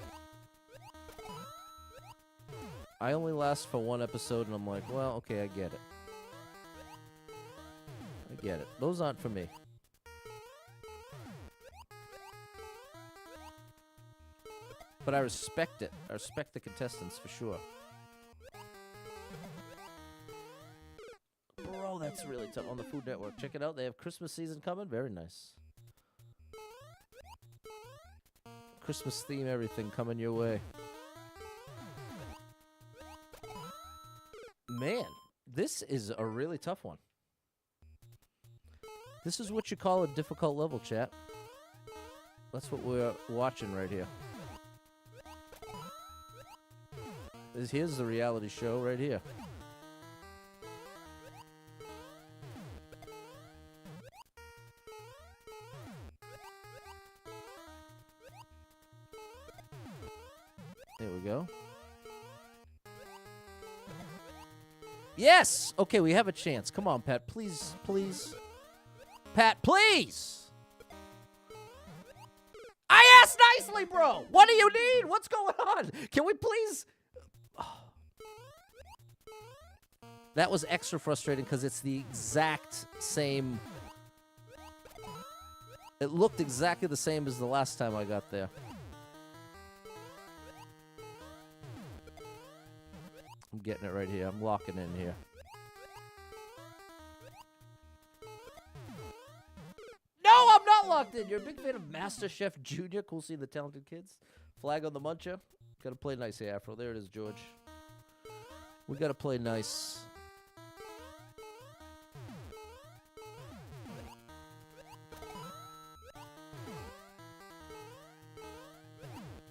I only last for one episode and I'm like, well, okay, I get it. I get it. Those aren't for me. But I respect it. I respect the contestants for sure. Bro, that's really tough on the Food Network. Check it out. They have Christmas season coming. Very nice. Christmas theme, everything coming your way. Man, this is a really tough one. This is what you call a difficult level, chat. That's what we're watching right here. Here's the reality show right here. There we go. Yes! Okay, we have a chance. Come on, Pat. Please, please. Pat, please! I asked nicely, bro! What do you need? What's going on? Can we please... Oh. That was extra frustrating because it's the exact same... It looked exactly the same as the last time I got there. I'm getting it right here. I'm locking in here. No, I'm not locked in. You're a big fan of Master Chef Junior. Cool seeing the talented kids. Flag on the muncher. Gotta play nice here, Afro. There it is, George. We gotta play nice.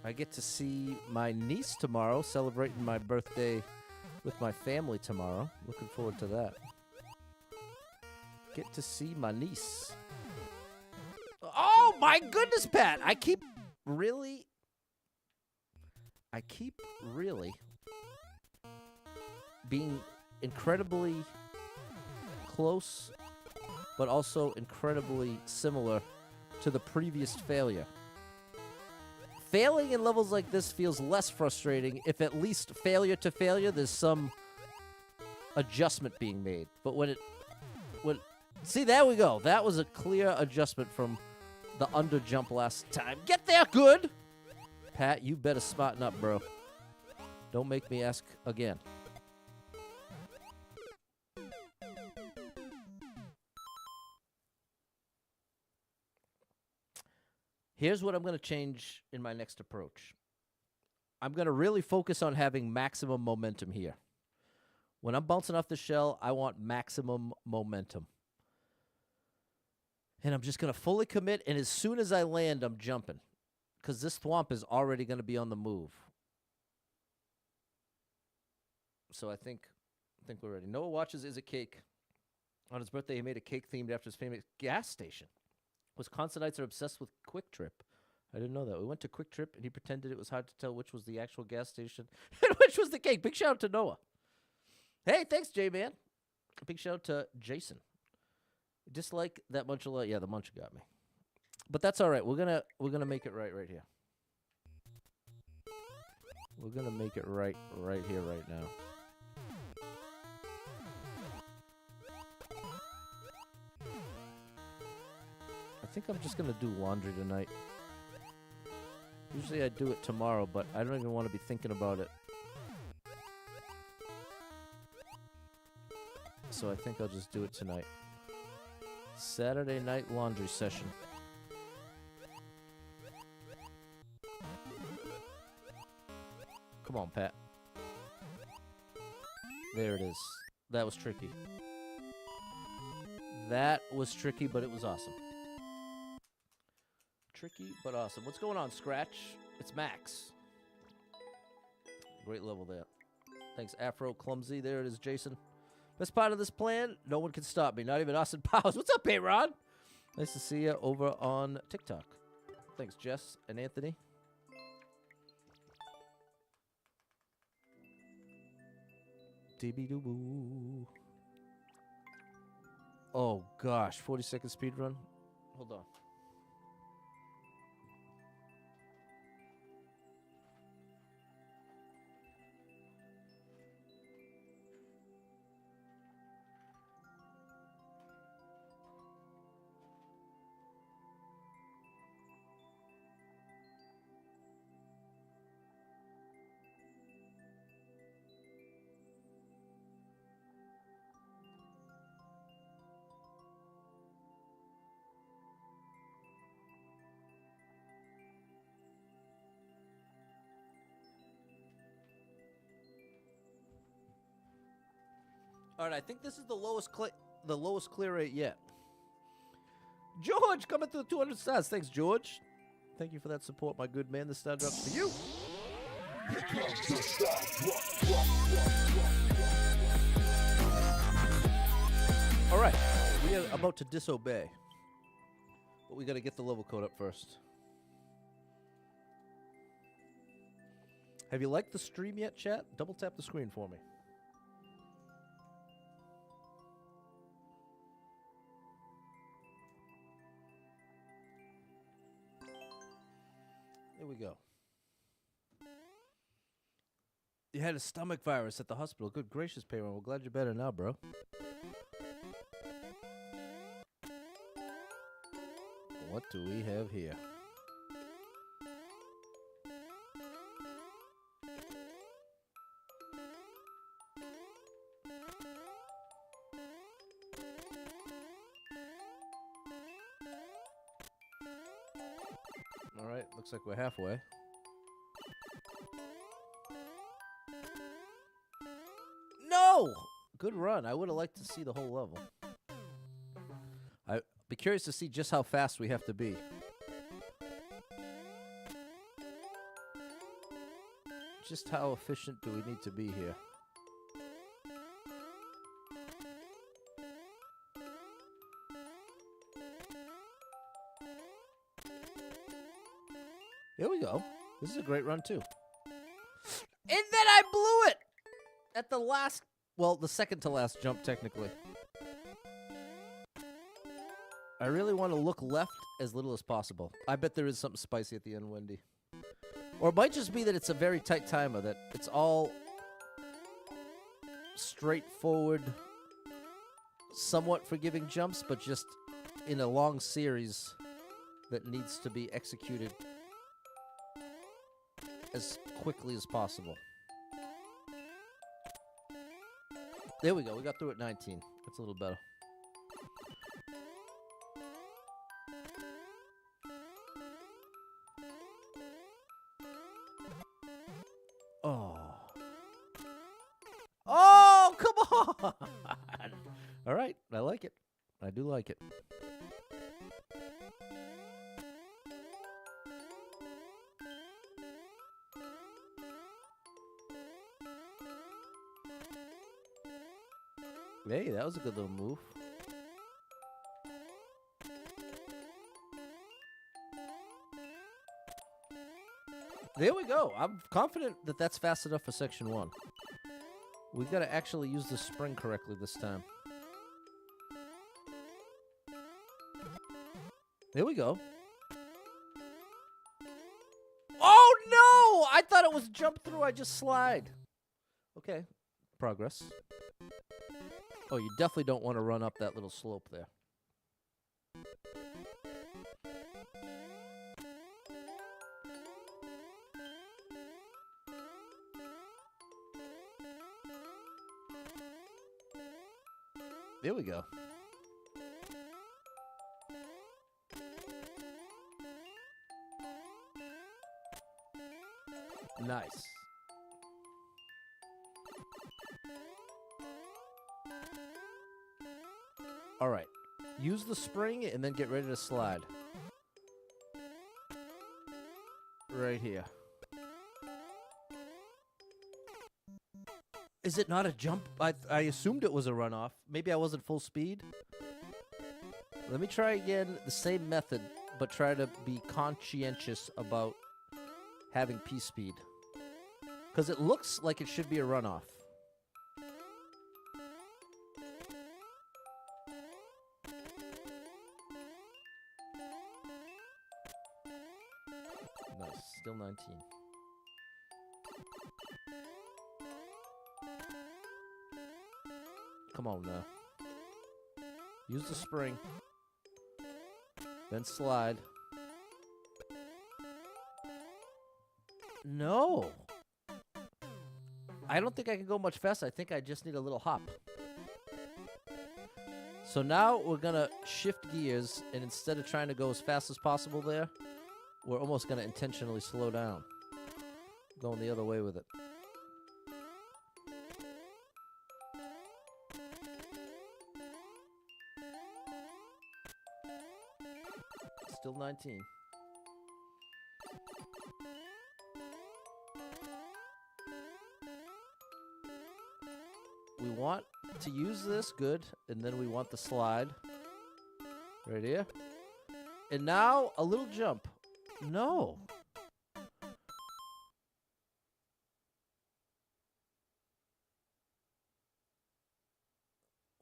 I get to see my niece tomorrow, celebrating my birthday with my family tomorrow. Looking forward to that. Get to see my niece. Oh, my goodness, Pat. I keep really being incredibly close, but also incredibly similar to the previous failure. Failing in levels like this feels less frustrating if at least failure to failure there's some adjustment being made. But when see, there we go. That was a clear adjustment from the under jump last time. Get there, good. Pat, you better smarten up, bro. Don't make me ask again. Here's what I'm going to change in my next approach. I'm going to really focus on having maximum momentum here. When I'm bouncing off the shell, I want maximum momentum. And I'm just going to fully commit, and as soon as I land, I'm jumping. Because this thwomp is already going to be on the move. So I think we're ready. Noah watches Is It Cake. On his birthday, he made a cake themed after his famous gas station. Wisconsinites are obsessed with Quick Trip. I didn't know that. We went to Quick Trip, and he pretended it was hard to tell which was the actual gas station and which was the cake. Big shout out to Noah. Hey, thanks, J-Man. Big shout out to Jason. Dislike that munch a lot. Yeah, the munch got me. But that's all right. We're gonna make it right here. We're gonna make it right here, right now. I think I'm just gonna do laundry tonight. Usually I do it tomorrow, but I don't even want to be thinking about it. So I think I'll just do it tonight. Saturday night laundry session. Come on, Pat. There it is. That was tricky. That was tricky, but it was awesome. Tricky, but awesome. What's going on, Scratch? It's Max. Great level there. Thanks, Afro Clumsy. There it is, Jason. Best part of this plan, no one can stop me. Not even Austin Powers. What's up, Ron? Nice to see you over on TikTok. Thanks, Jess and Anthony. Dibby-doo-boo. Oh, gosh. 40-second speed run. Hold on. All right, I think this is the lowest clear rate yet. George coming through 200 stars. Thanks, George. Thank you for that support, my good man. This star drops for you. All right, we are about to disobey, but we got to get the level code up first. Have you liked the stream yet, chat? Double tap the screen for me. Here we go. You had a stomach virus at the hospital. Good gracious, Payron. We're glad you're better now, bro. What do we have here? All right, looks like we're halfway. No! Good run. I would have liked to see the whole level. I'd be curious to see just how fast we have to be. Just how efficient do we need to be here? go. This is a great run, too. And then I blew it at the last, well, the second to last jump, technically. I really want to look left as little as possible. I bet there is something spicy at the end, Wendy. Or it might just be that it's a very tight timer, that it's all straightforward, somewhat forgiving jumps, but just in a long series that needs to be executed as quickly as possible. There we go. We got through at 19. That's a little better. Oh. Oh, come on. All right. I like it. I do like it. Hey, that was a good little move. There we go. I'm confident that that's fast enough for section 1. We've got to actually use the spring correctly this time. There we go. Oh, no! I thought it was jump through. I just slide. Okay. Progress. Oh, you definitely don't want to run up that little slope there. There we go. Nice. All right. Use the spring and then get ready to slide. Right here. Is it not a jump? I assumed it was a runoff. Maybe I wasn't full speed. Let me try again the same method, but try to be conscientious about having P-speed. Because it looks like it should be a runoff. Nice. Still 19. Come on now. Use the spring. Then slide. No. I don't think I can go much faster. I think I just need a little hop. So now we're going to shift gears, and instead of trying to go as fast as possible there, we're almost going to intentionally slow down. Going the other way with it. Still 19. We want to use this, good, and then we want the slide. Right here. And now, a little jump. No.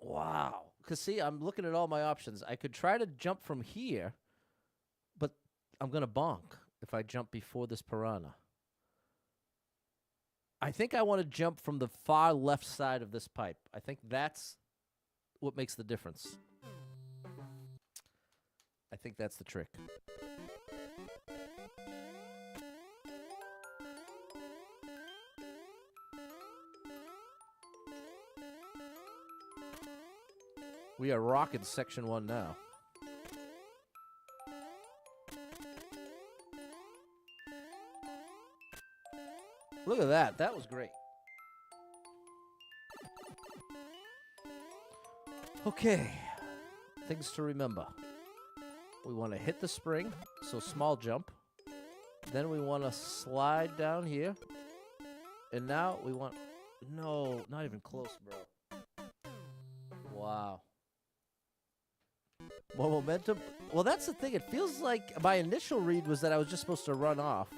Wow. Because, see, I'm looking at all my options. I could try to jump from here, but I'm going to bonk if I jump before this piranha. I think I want to jump from the far left side of this pipe. I think that's what makes the difference. I think that's the trick. We are rocking section 1 now. Look at that. That was great. Okay. Things to remember. We want to hit the spring, so small jump. Then we want to slide down here. And now we want... No, not even close, bro. Wow. More momentum. Well, that's the thing. It feels like my initial read was that I was just supposed to run off.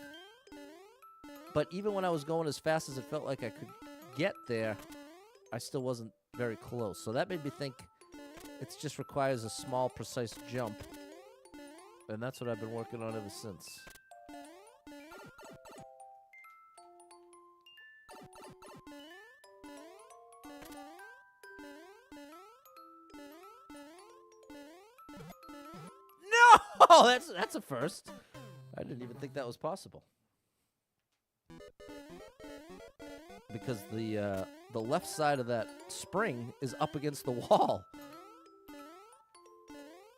But even when I was going as fast as it felt like I could get there, I still wasn't very close. So that made me think it just requires a small, precise jump. And that's what I've been working on ever since. No! That's a first. I didn't even think that was possible. Because the left side of that spring is up against the wall.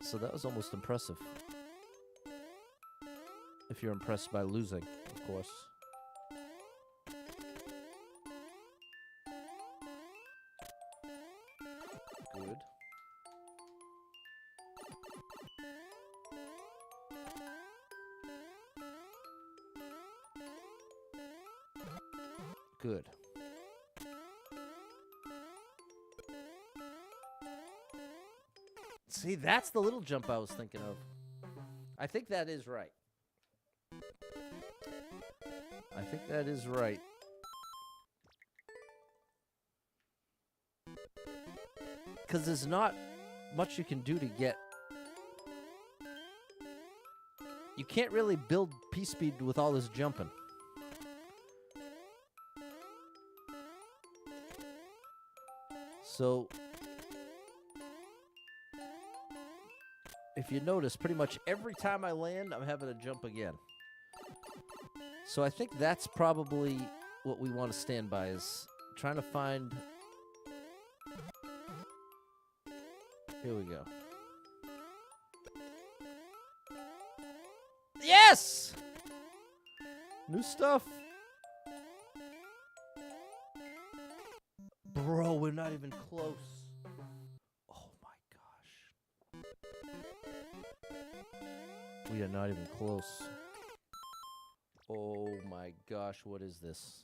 So that was almost impressive. If you're impressed by losing, of course. Good. Good. See, that's the little jump I was thinking of. I think that is right. I think that is right. Because there's not much you can do to get... You can't really build P-speed with all this jumping. So... if you notice, pretty much every time I land, I'm having to jump again. So I think that's probably what we want to stand by, is trying to find... Here we go. Yes! New stuff. Bro, we're not even close. We are not even close. Oh my gosh, what is this?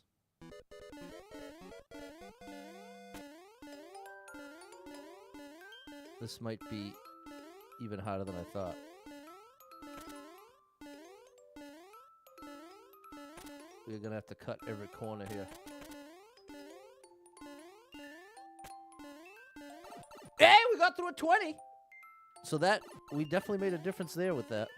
This might be even harder than I thought. We're gonna have to cut every corner here. Hey, we got through a 20! So that, we definitely made a difference there with that.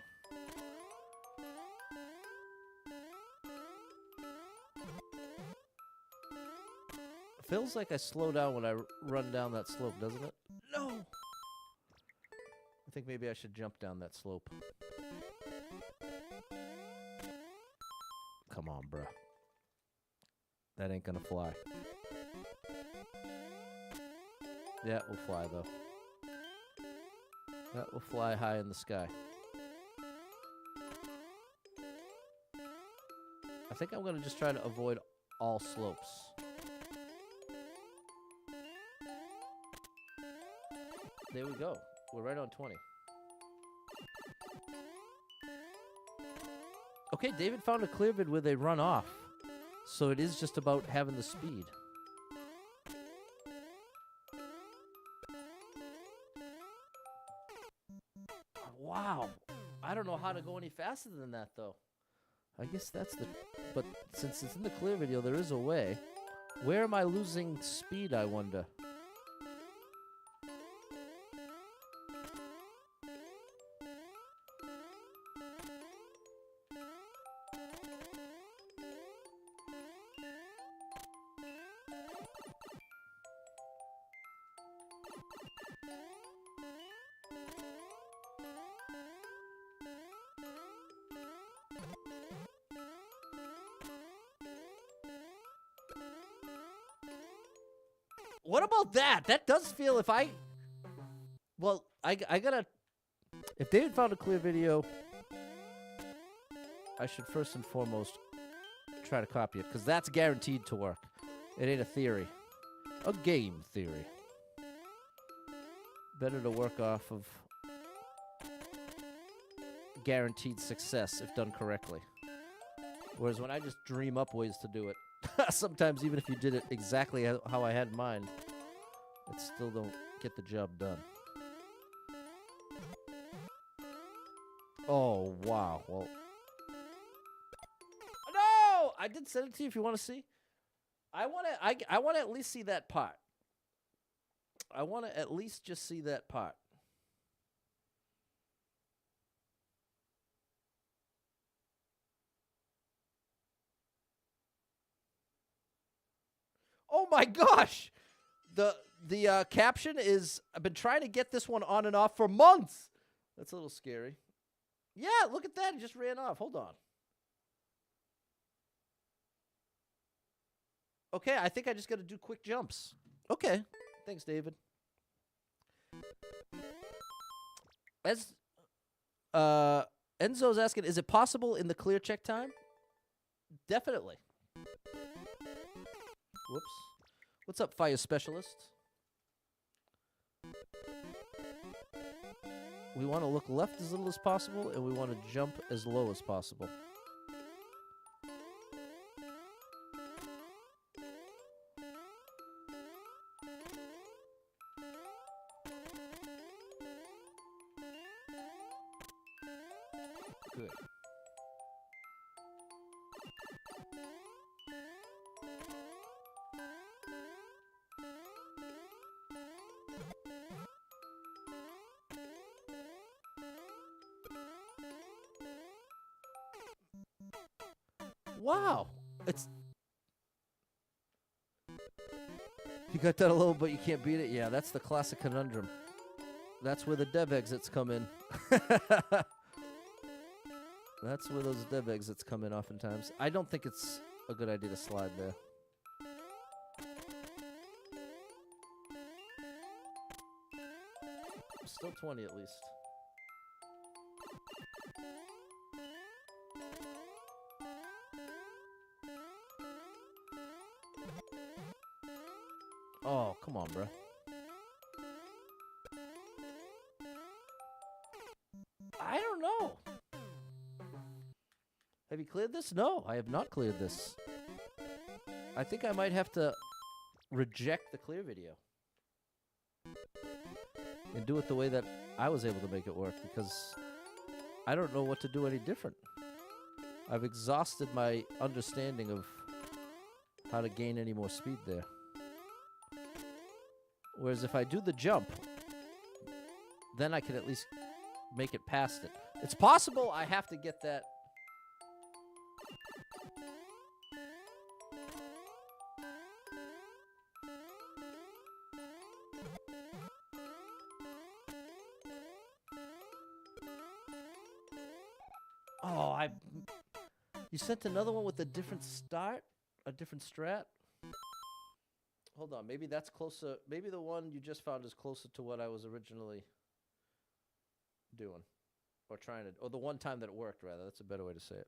Feels like I slow down when I run down that slope, doesn't it? No! I think maybe I should jump down that slope. Come on, bruh. That ain't gonna fly. Yeah, we'll fly, though. That will fly high in the sky. I think I'm gonna just try to avoid all slopes. There we go. We're right on 20. Okay, David found a clear vid where they run off. So it is just about having the speed. Wow. I don't know how to go any faster than that, though. I guess that's the... But since it's in the clear video, there is a way. Where am I losing speed, I wonder? What about that? That does feel if I... Well, I gotta... If David found a clear video, I should first and foremost try to copy it, because that's guaranteed to work. It ain't a theory. A game theory. Better to work off of guaranteed success if done correctly. Whereas when I just dream up ways to do it, sometimes even if you did it exactly how I had in mind, it still don't get the job done. Oh, wow. Well... No! I did send it to you if you want to see. I want to at least see that part. I want to at least just see that part. Oh my gosh. The caption is, I've been trying to get this one on and off for months. That's a little scary. Yeah, look at that. He just ran off. Hold on. Okay, I think I just got to do quick jumps. Okay. Thanks, David. As Enzo's asking, is it possible in the clear check time? Definitely. Whoops. What's up, fire specialist? We want to look left as little as possible, and we want to jump as low as possible. Good. Wow. It's... You got that a little, but you can't beat it? Yeah, that's the classic conundrum. That's where the dev exits come in. That's where those dev exits come in oftentimes. I don't think it's a good idea to slide there. Still 20 at least. Oh, come on, bro. I don't know. Have you cleared this? No, I have not cleared this. I think I might have to reject the clear video and do it the way that I was able to make it work, because I don't know what to do any different. I've exhausted my understanding of how to gain any more speed there. Whereas if I do the jump, then I can at least make it past it. It's possible I have to get that. Oh, you sent another one with a different start? A different strat? Hold on, maybe that's closer. Maybe the one you just found is closer to what I was originally doing. Or trying to, or the one time that it worked, rather. That's a better way to say it.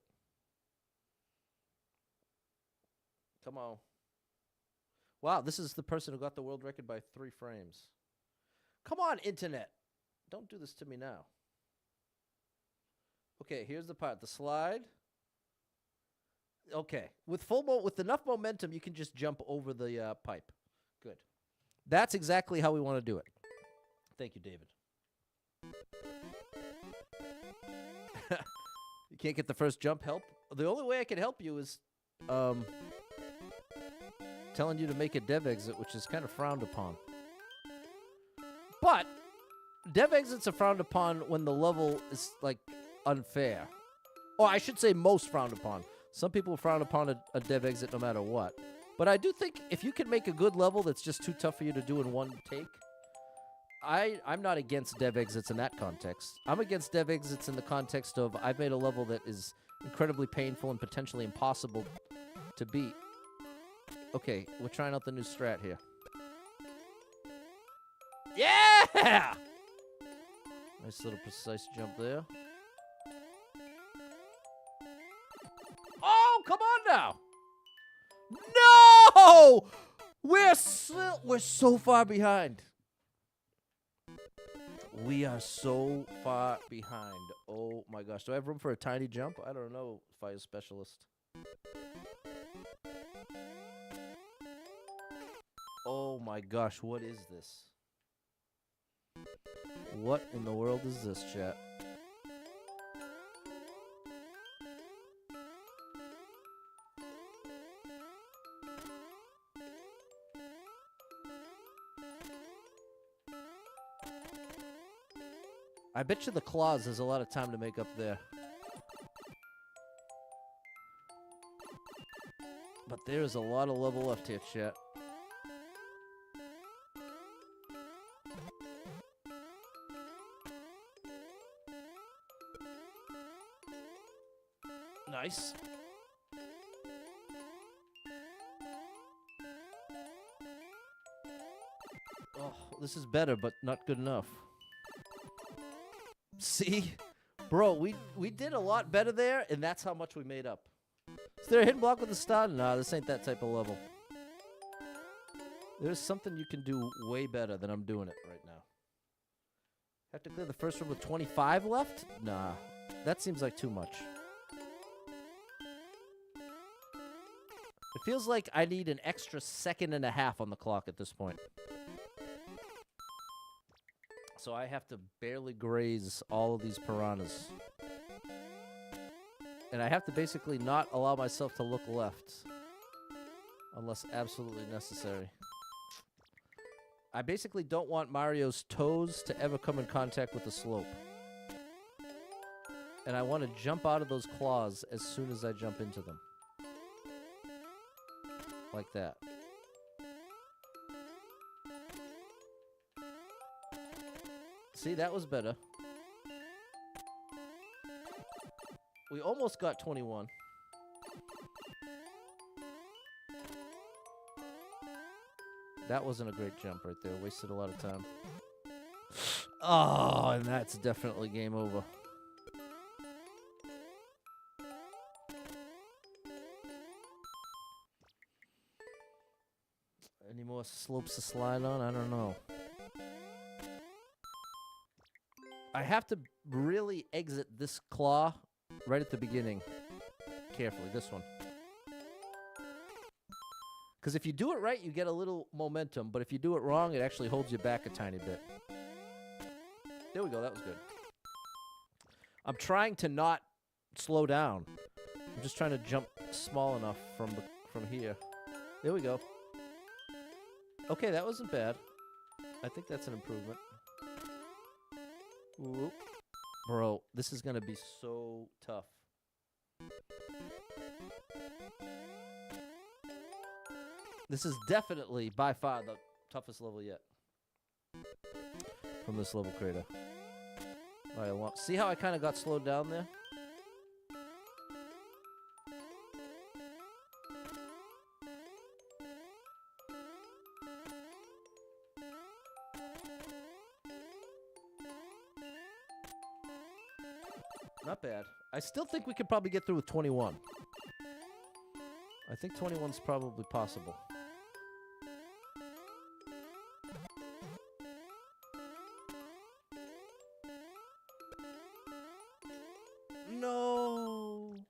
Come on. Wow, this is the person who got the world record by 3 frames. Come on, internet. Don't do this to me now. Okay, here's the part. The slide. Okay. With enough momentum, you can just jump over the pipe. Good. That's exactly how we want to do it. Thank you, David. You can't get the first jump help? The only way I can help you is telling you to make a dev exit, which is kind of frowned upon. But dev exits are frowned upon when the level is, like, unfair. Or I should say most frowned upon. Some people frown upon a dev exit no matter what. But I do think if you can make a good level that's just too tough for you to do in one take, I'm not against dev exits in that context. I'm against dev exits in the context of I've made a level that is incredibly painful and potentially impossible to beat. Okay, we're trying out the new strat here. Yeah! Nice little precise jump there. Oh, come on now! No! We're so far behind. We are so far behind. Oh my gosh. Do I have room for a tiny jump? I don't know, fire specialist. Oh my gosh, what is this? What in the world is this, chat? I bet you the claws, there's a lot of time to make up there. But there's a lot of level left here, chat. Nice. Oh, this is better, but not good enough. See? Bro, we did a lot better there, and that's how much we made up. Is there a hidden block with a stun? Nah, this ain't that type of level. There's something you can do way better than I'm doing it right now. Have to clear the first room with 25 left? Nah, that seems like too much. It feels like I need an extra 1.5 seconds on the clock at this point. So I have to barely graze all of these piranhas. And I have to basically not allow myself to look left. Unless absolutely necessary. I basically don't want Mario's toes to ever come in contact with the slope. And I want to jump out of those claws as soon as I jump into them. Like that. See, that was better. We almost got 21. That wasn't a great jump right there. Wasted a lot of time. Oh, and that's definitely game over. Any more slopes to slide on? I don't know. I have to really exit this claw right at the beginning. Carefully, this one. Because if you do it right, you get a little momentum. But if you do it wrong, it actually holds you back a tiny bit. There we go. That was good. I'm trying to not slow down. I'm just trying to jump small enough from here. There we go. Okay, that wasn't bad. I think that's an improvement. Ooh. Bro, this is going to be so tough. This is definitely, by far, the toughest level yet. From this level crater. All right, see how I kind of got slowed down there? Not bad. I still think we could probably get through with 21. I think 21's probably possible. No!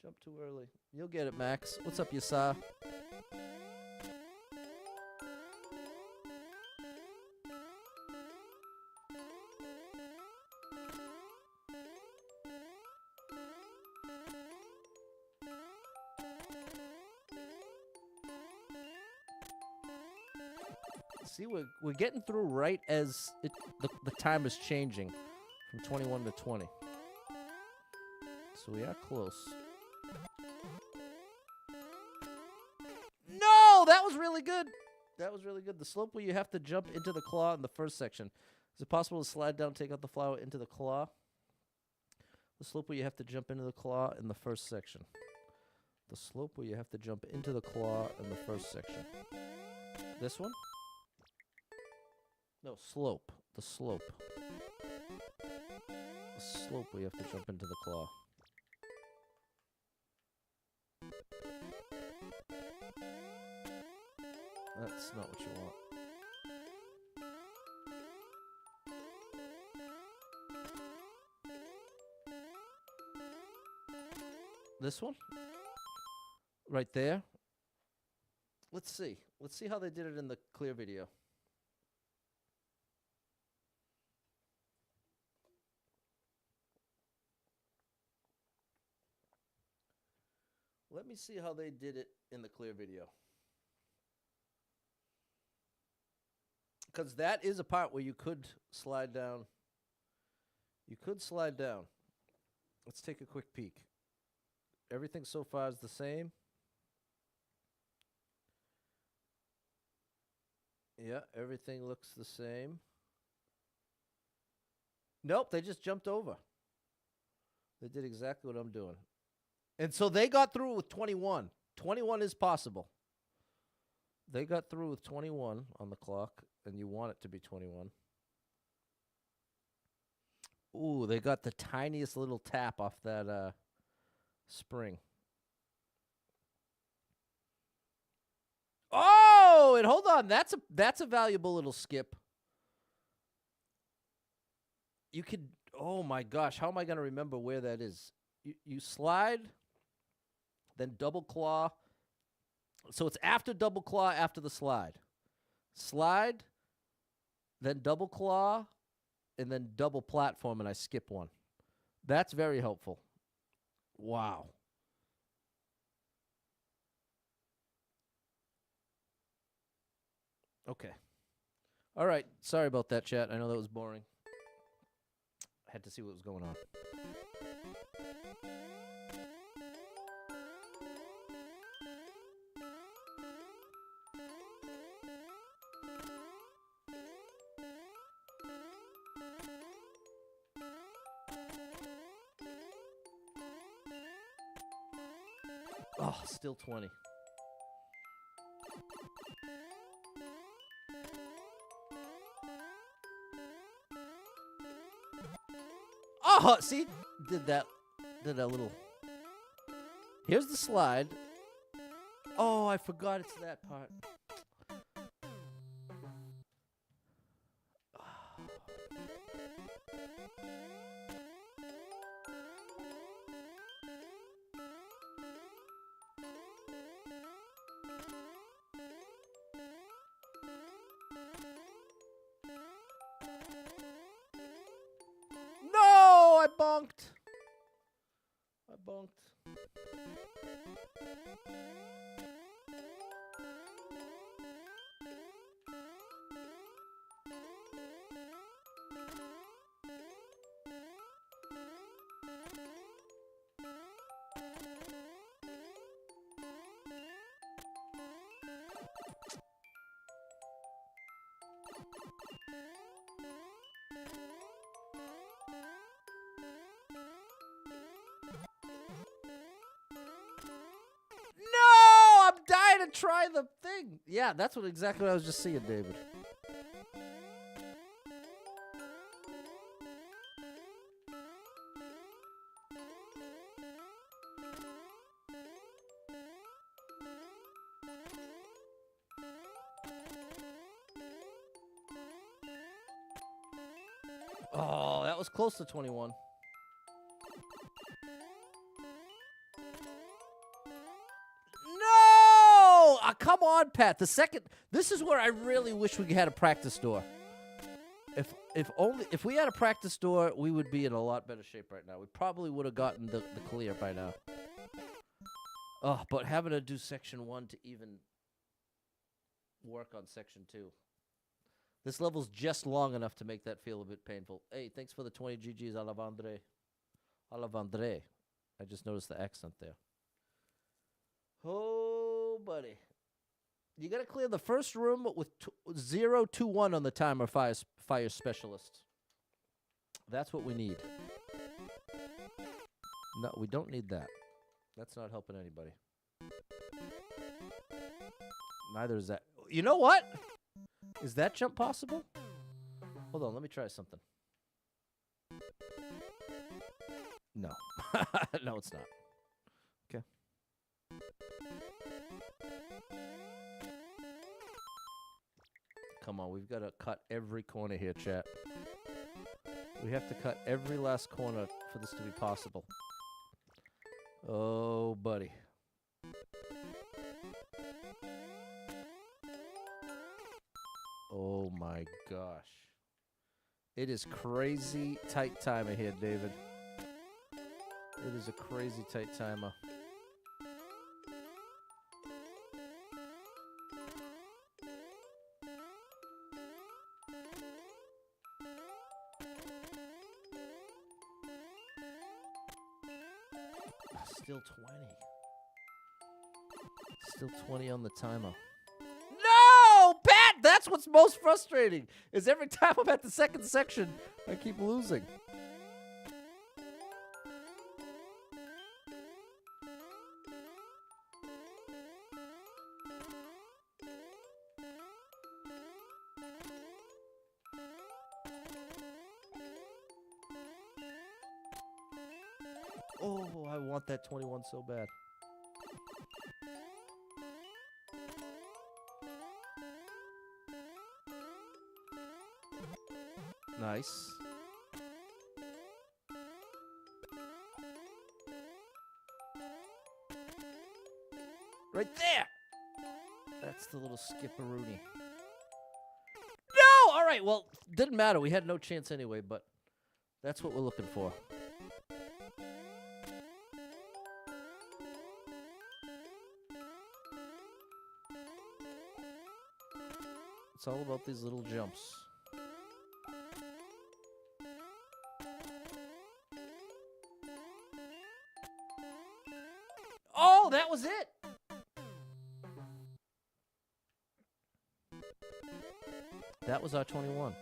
Jump too early. You'll get it, Max. What's up, Yasa? See, we're getting through right as the time is changing from 21 to 20. So we are close. No! That was really good. That was really good. The slope where you have to jump into the claw in the first section. Is it possible to slide down, take out the flower into the claw? The slope where you have to jump into the claw in the first section. The slope where you have to jump into the claw in the first section. This one? No, slope. The slope. The slope where you have to jump into the claw. That's not what you want. This one? Right there? Let's see. Let's see how they did it in the clear video. Let me see how they did it in the clear video. Because that is a part where you could slide down You could slide down. Let's take a quick peek. Everything so far is the same. Yeah, everything looks the same. Nope, they just jumped over. They did exactly what I'm doing. And so they got through with 21. 21 is possible. They got through with 21 on the clock, and you want it to be 21. Ooh, they got the tiniest little tap off that spring. Oh, and hold on. That's a valuable little skip. You could, oh my gosh, how am I going to remember where that is? You slide, then double claw. So it's after double claw, after the slide. Slide, then double claw, and then double platform, and I skip one. That's very helpful. Wow. Okay. All right. Sorry about that, chat. I know that was boring. I had to see what was going on. Oh, still 20. Oh, see? Did that little. Here's the slide. Oh, I forgot it's that part. No, I bonked. No, I'm dying to try the thing. Yeah, that's exactly what I was just seeing, David. Oh, that was close to 21. No! Come on, Pat. This is where I really wish we had a practice door. If we had a practice door, we would be in a lot better shape right now. We probably would have gotten the clear by now. Oh, but having to do section 1 to even work on section 2. This level's just long enough to make that feel a bit painful. Hey, thanks for the 20 GGs, Alavandre. Alavandre. I just noticed the accent there. Oh, buddy. You got to clear the first room with 0, 2, 1 on the timer, fire specialist. That's what we need. No, we don't need that. That's not helping anybody. Neither is that. You know what? Is that jump possible? Hold on, let me try something. No. No, it's not. Okay. Come on, we've got to cut every corner here, chat. We have to cut every last corner for this to be possible. Oh, buddy. Oh my gosh. It is crazy tight timer here, David. It is a crazy tight timer. Still 20. Still 20 on the timer. No! Pat! That's what's most frustrating, is every time I'm at the second section, I keep losing. Oh, I want that 21 so bad. Nice. Right there. That's the little skipperoonie. No! All right, well, didn't matter. We had no chance anyway, but that's what we're looking for. It's all about these little jumps. Oh, that was it. That was our 21.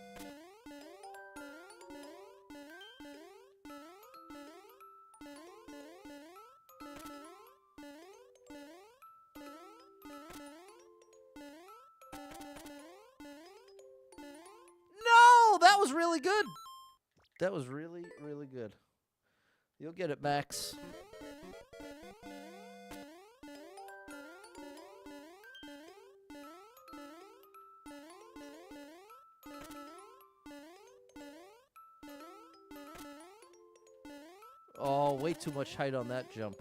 No, that was really good. That was really, really good. You'll get it, Max. Oh, way too much height on that jump.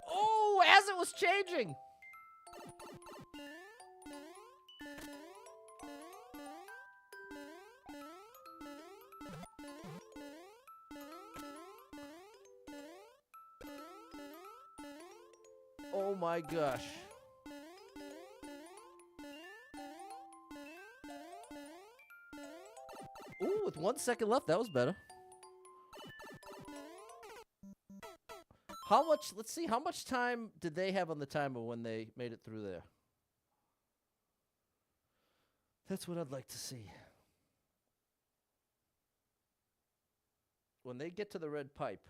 Oh, as it was changing. Oh my gosh. Ooh, with 1 second left, that was better. How much, let's see, how much time did they have on the timer when they made it through there? That's what I'd like to see. When they get to the red pipe.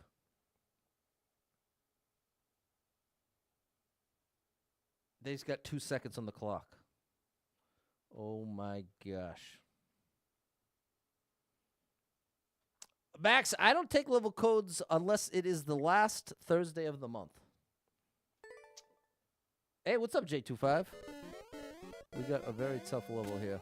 They've got 2 seconds on the clock. Oh my gosh. Max, I don't take level codes unless it is the last Thursday of the month. Hey, what's up, J25? We got a very tough level here.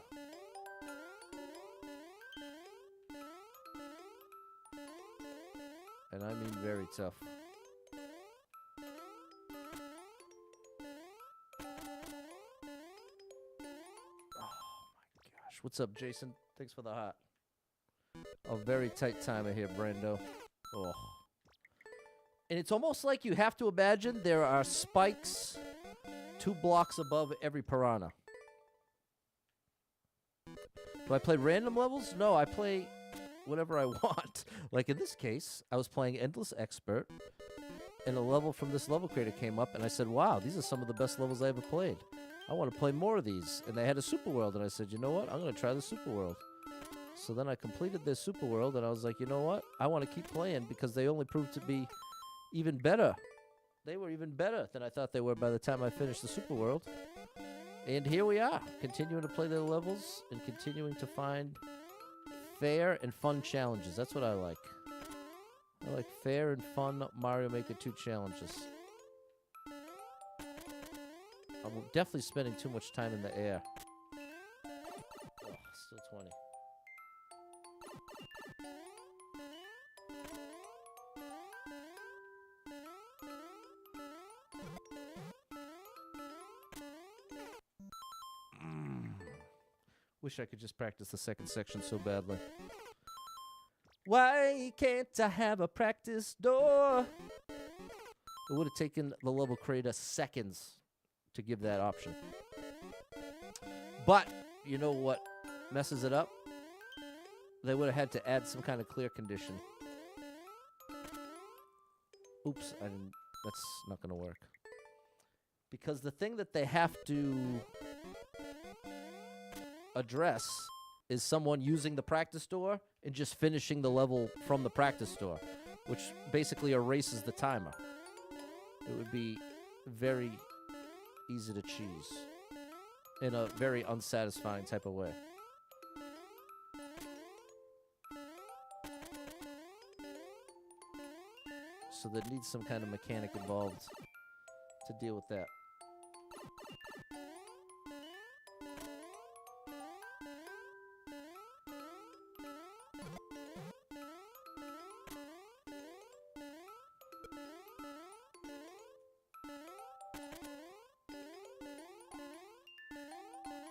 And I mean very tough. What's up, Jason? Thanks for the hot. A very tight timer here, Brando. Oh. And it's almost like you have to imagine there are spikes 2 blocks above every piranha. Do I play random levels? No, I play whatever I want. Like in this case, I was playing Endless Expert, and a level from this level creator came up, and I said, wow, these are some of the best levels I ever played. I want to play more of these. And they had a super world, and I said, you know what? I'm going to try the super world. So then I completed this super world, and I was like, you know what? I want to keep playing because they only proved to be even better. They were even better than I thought they were by the time I finished the super world. And here we are, continuing to play their levels and continuing to find fair and fun challenges. That's what I like. I like fair and fun Mario Maker 2 challenges. I'm definitely spending too much time in the air. Oh, still 20. Wish I could just practice the second section so badly. Why can't I have a practice door? It would have taken the level creator seconds to give that option. But, you know what messes it up? They would have had to add some kind of clear condition. Oops, I didn't. That's not going to work. Because the thing that they have to address is someone using the practice door and just finishing the level from the practice door, which basically erases the timer. It would be very easy to cheese in a very unsatisfying type of way. So there needs some kind of mechanic involved to deal with that.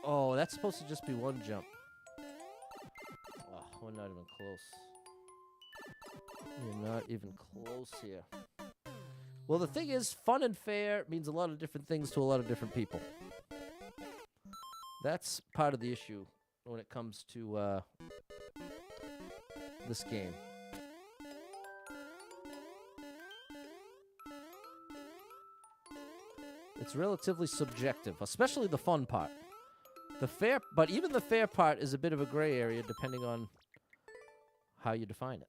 Oh, that's supposed to just be one jump. Oh, we're not even close. We're not even close here. Well, the thing is, fun and fair means a lot of different things to a lot of different people. That's part of the issue when it comes to this game. It's relatively subjective, especially the fun part. But even the fair part is a bit of a gray area depending on how you define it.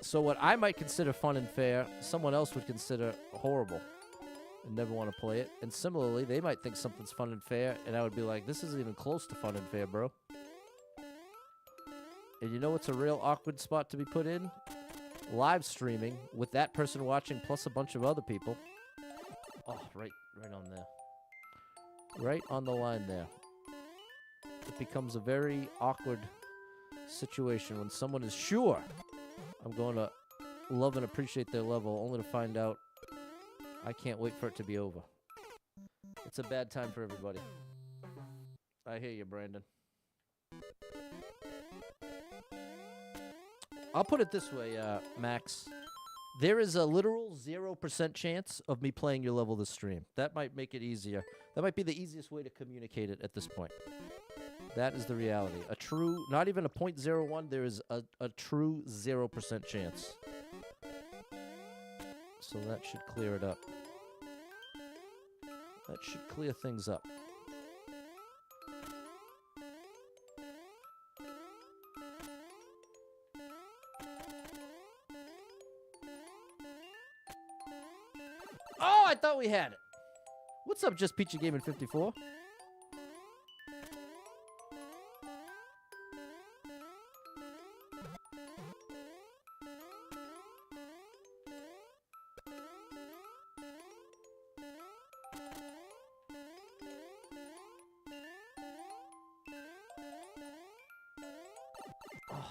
So what I might consider fun and fair, someone else would consider horrible and never want to play it. And similarly, they might think something's fun and fair, and I would be like, this isn't even close to fun and fair, bro. And you know what's a real awkward spot to be put in? Live streaming with that person watching plus a bunch of other people. Oh, right on there. Right on the line there. It becomes a very awkward situation when someone is sure I'm going to love and appreciate their level, only to find out I can't wait for it to be over. It's a bad time for everybody. I hear you, Brandon. I'll put it this way, Max. There is a literal 0% chance of me playing your level this stream. That might make it easier. That might be the easiest way to communicate it at this point. That is the reality. A true, not even a 0.01, there is a true 0% chance. So that should clear it up. That should clear things up. Oh, I thought we had it. What's up, Just Peachy Gaming 54?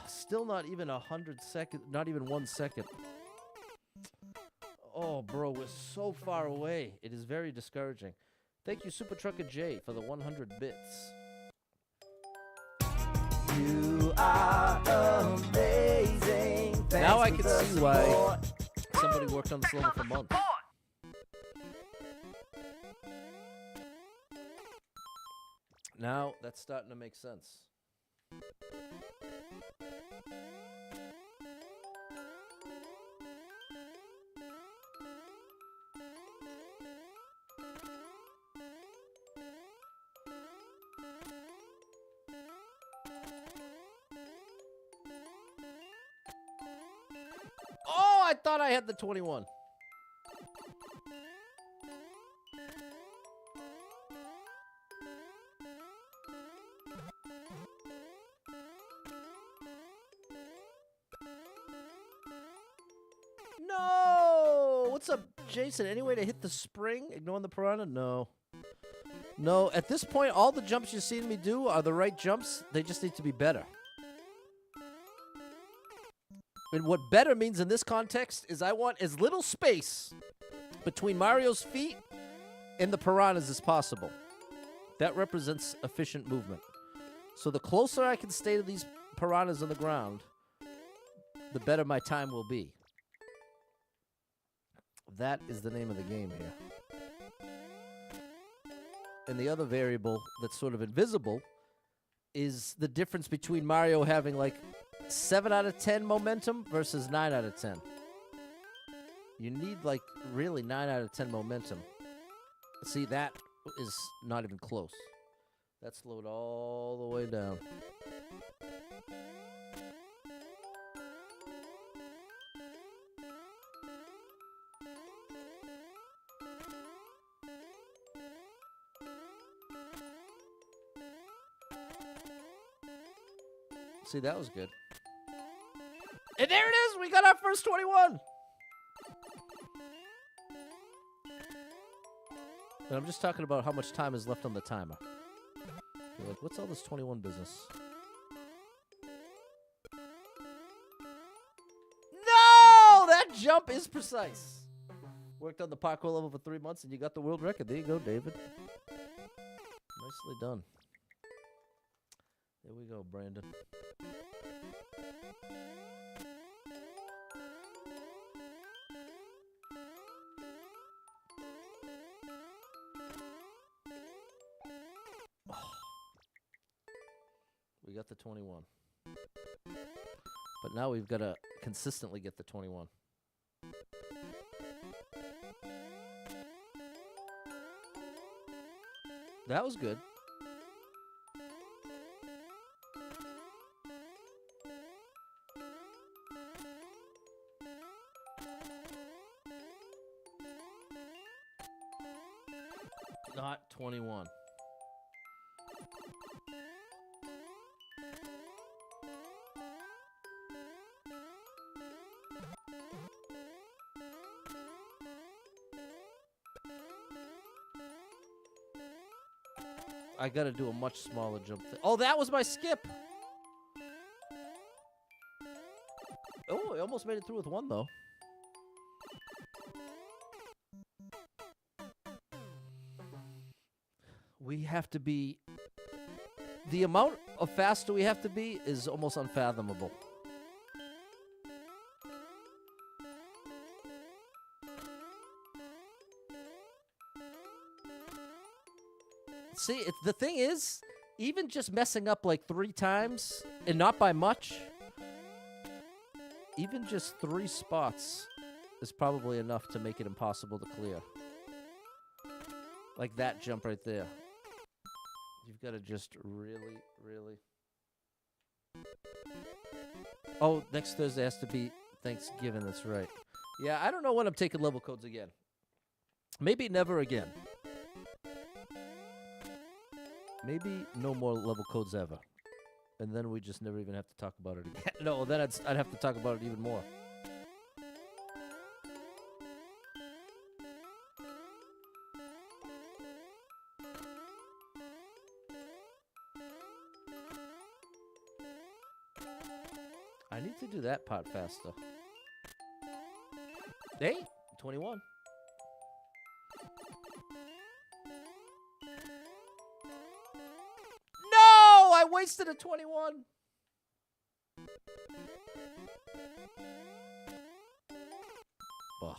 Still not even 100 seconds, not even 1 second. Oh, bro, we're so far away. It is very discouraging. Thank you, Super Trucker J, for the 100 bits. You are amazing. Thanks. Now I can see why somebody worked on this level for months. Now that's starting to make sense. Oh, I thought I had the 21. No! What's up, Jason? Any way to hit the spring? Ignoring the piranha? No. No, at this point, all the jumps you've seen me do are the right jumps. They just need to be better. And what better means in this context is I want as little space between Mario's feet and the piranhas as possible. That represents efficient movement. So the closer I can stay to these piranhas on the ground, the better my time will be. That is the name of the game here. And the other variable that's sort of invisible is the difference between Mario having like 7 out of 10 momentum versus 9 out of 10. You need, like, really 9 out of 10 momentum. See, that is not even close. That slowed all the way down. See, that was good. And there it is! We got our first 21! And I'm just talking about how much time is left on the timer. You're like, what's all this 21 business? No! That jump is precise. Worked on the parkour level for 3 months and you got the world record. There you go, David. Nicely done. There we go, Brandon. We got the 21. But now we've got to consistently get the 21. That was good. Not 21. I gotta do a much smaller jump. Oh, that was my skip. Oh, I almost made it through with 1, though. We have to be... The amount of faster we have to be is almost unfathomable. See, the thing is, even just messing up like 3 times, and not by much, even just 3 spots is probably enough to make it impossible to clear. Like that jump right there. You've got to just really, really... Oh, next Thursday has to be Thanksgiving, that's right. Yeah, I don't know when I'm taking level codes again. Maybe never again. Maybe no more level codes ever. And then we just never even have to talk about it again. No, then I'd have to talk about it even more. I need to do that part faster. Hey, 21. I wasted a 21. Ugh.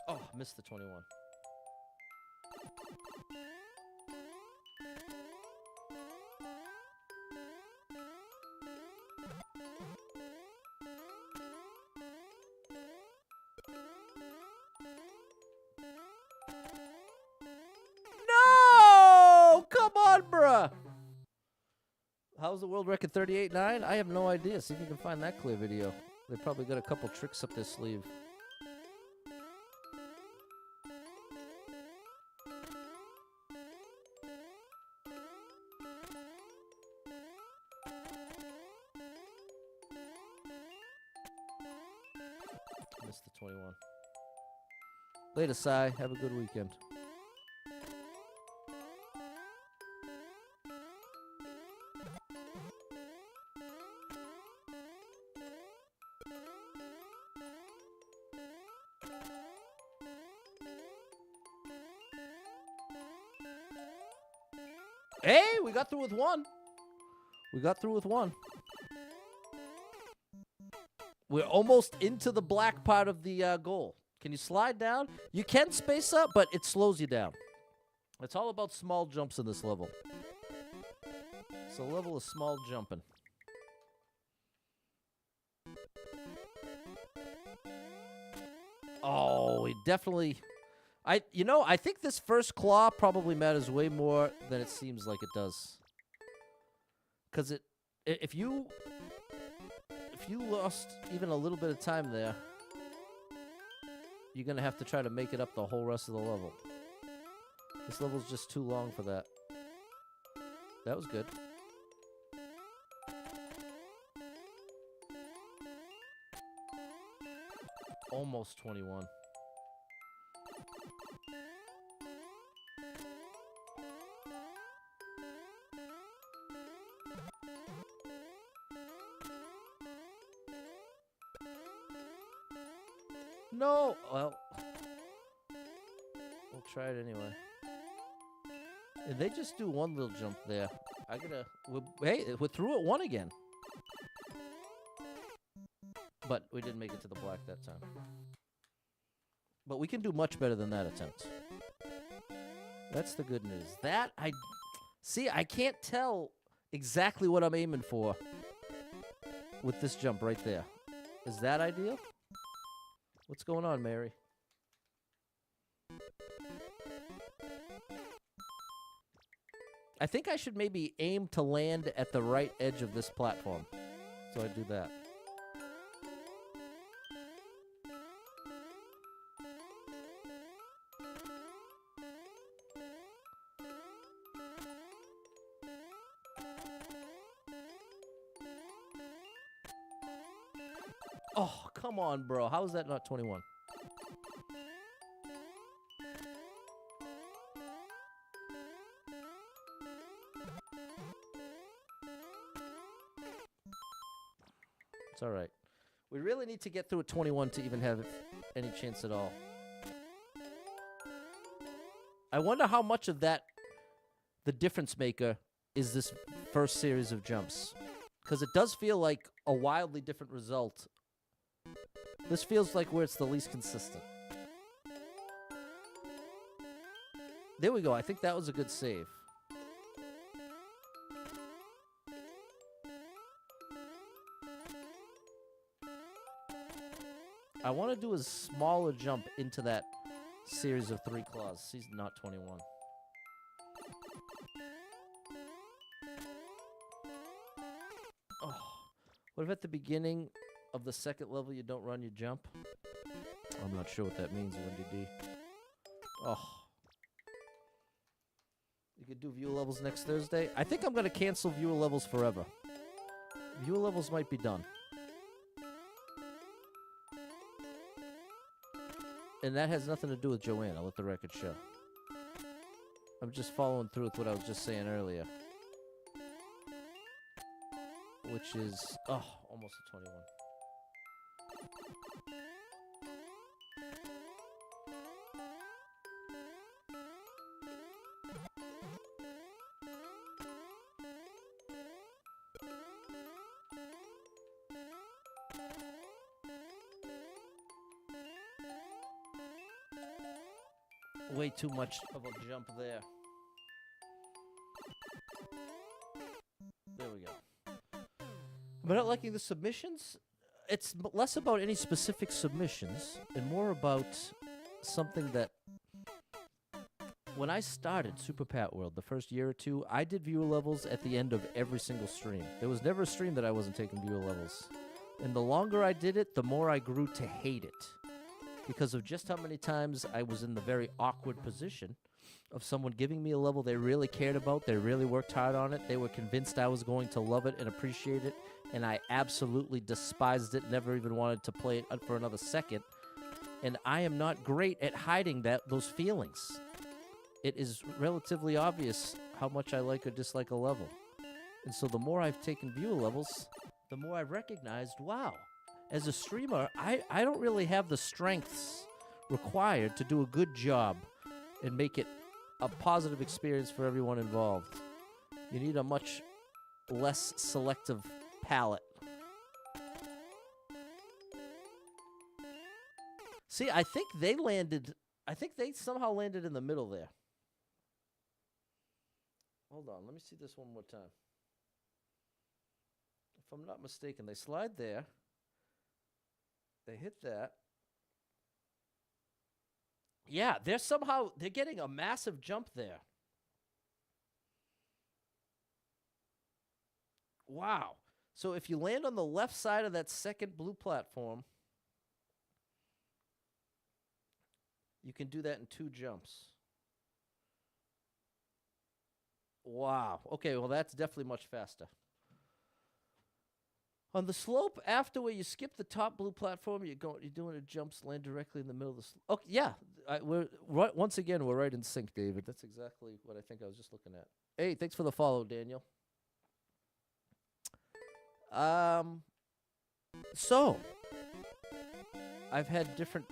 Oh, missed the 21. No! Come on, bruh! How's the world record 38.9? I have no idea. See if you can find that clear video. They probably got a couple tricks up their sleeve. Missed the 21. Later, Sai. Have a good weekend. Hey, we got through with 1. We got through with one. We're almost into the black part of the goal. Can you slide down? You can space up, but it slows you down. It's all about small jumps in this level. It's a level of small jumping. Oh, we definitely... I think this first claw probably matters way more than it seems like it does. Because if you lost even a little bit of time there, you're going to have to try to make it up the whole rest of the level. This level's just too long for that. That was good. Almost 21. No! Well, we'll try it anyway. If they just do one little jump there, hey, we're through at one again. But we didn't make it to the black that time. But we can do much better than that attempt. That's the good news. I can't tell exactly what I'm aiming for with this jump right there. Is that ideal? What's going on, Mary? I think I should maybe aim to land at the right edge of this platform. So I do that. Oh, come on, bro. How is that not 21? It's all right. We really need to get through at 21 to even have any chance at all. I wonder how much of that, the difference maker, is this first series of jumps. Because it does feel like a wildly different result. This feels like where it's the least consistent. There we go. I think that was a good save. I want to do a smaller jump into that series of 3 claws. He's not 21. Oh, what if at the beginning of the second level you don't run your jump? I'm not sure what that means, Wendy D. Oh. You could do viewer levels next Thursday. I think I'm going to cancel viewer levels forever. Viewer levels might be done. And that has nothing to do with Joanne. I'll let the record show. I'm just following through with what I was just saying earlier. Which is, almost a 21. Way too much of a jump there. There we go. But not liking the submissions? It's less about any specific submissions and more about something that... When I started Super Pat World the first year or two, I did viewer levels at the end of every single stream. There was never a stream that I wasn't taking viewer levels. And the longer I did it, the more I grew to hate it. Because of just how many times I was in the very awkward position of someone giving me a level they really cared about, they really worked hard on it, they were convinced I was going to love it and appreciate it, and I absolutely despised it, never even wanted to play it for another second. And I am not great at hiding those feelings. It is relatively obvious how much I like or dislike a level. And so the more I've taken viewer levels, the more I've recognized, wow, as a streamer, I don't really have the strengths required to do a good job and make it a positive experience for everyone involved. You need a much less selective palette. See, I think they somehow landed in the middle there. Hold on, let me see this one more time. If I'm not mistaken, they slide there. They hit that. Yeah, they're getting a massive jump there. Wow. So if you land on the left side of that second blue platform, you can do that in 2 jumps. Wow. Okay, well, that's definitely much faster. On the slope, after where you skip the top blue platform, you're doing a jumps, land directly in the middle of the slope. Okay, yeah. Once again, we're right in sync, David. That's exactly what I think I was just looking at. Hey, thanks for the follow, Daniel. So I've had different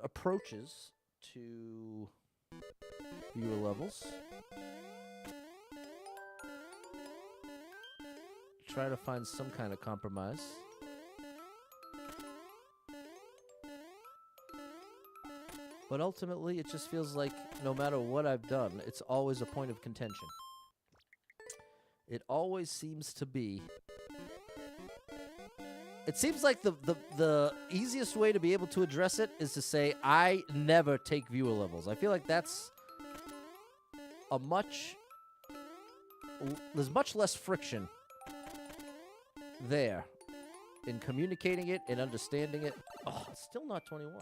approaches to viewer levels. Try to find some kind of compromise. But ultimately, it just feels like no matter what I've done, it's always a point of contention. It always seems to be. It seems like the easiest way to be able to address it is to say, I never take viewer levels. I feel like that's there's much less friction there in communicating it and understanding it. Oh, it's still not 21.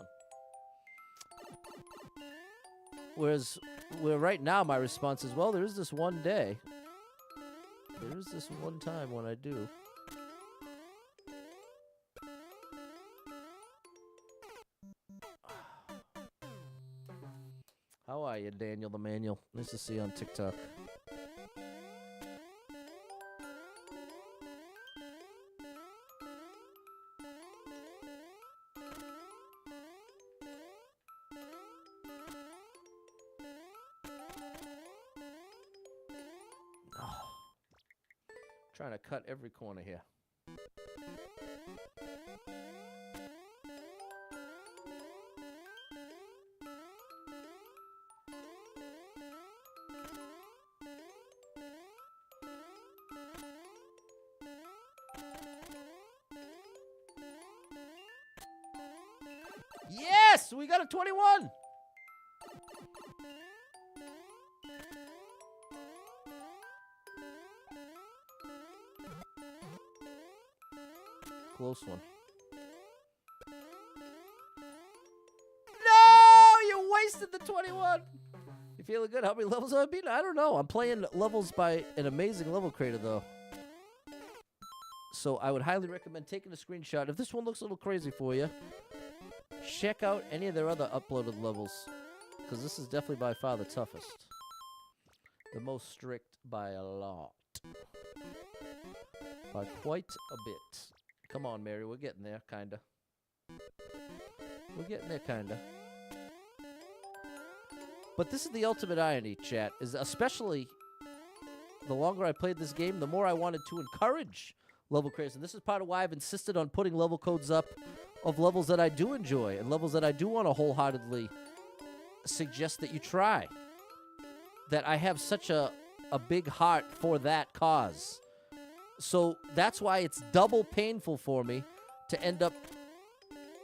Whereas right now my response is, well, there is this one day. There is this one time when I do. How are you, Daniel the Manual? Nice to see you on TikTok. Trying to cut every corner here. Yes, we got a 21. Close one. No, you wasted the 21. You feeling good? How many levels have I beaten? I don't know. I'm playing levels by an amazing level creator, though. So I would highly recommend taking a screenshot. If this one looks a little crazy for you, check out any of their other uploaded levels, because this is definitely by far the toughest. The most strict by a lot. By quite a bit. Come on, Mary, we're getting there, kinda. We're getting there, kinda. But this is the ultimate irony, chat, is especially the longer I played this game, the more I wanted to encourage level creators. And this is part of why I've insisted on putting level codes up of levels that I do enjoy and levels that I do want to wholeheartedly suggest that you try. That I have such a big heart for that cause. So that's why it's double painful for me to end up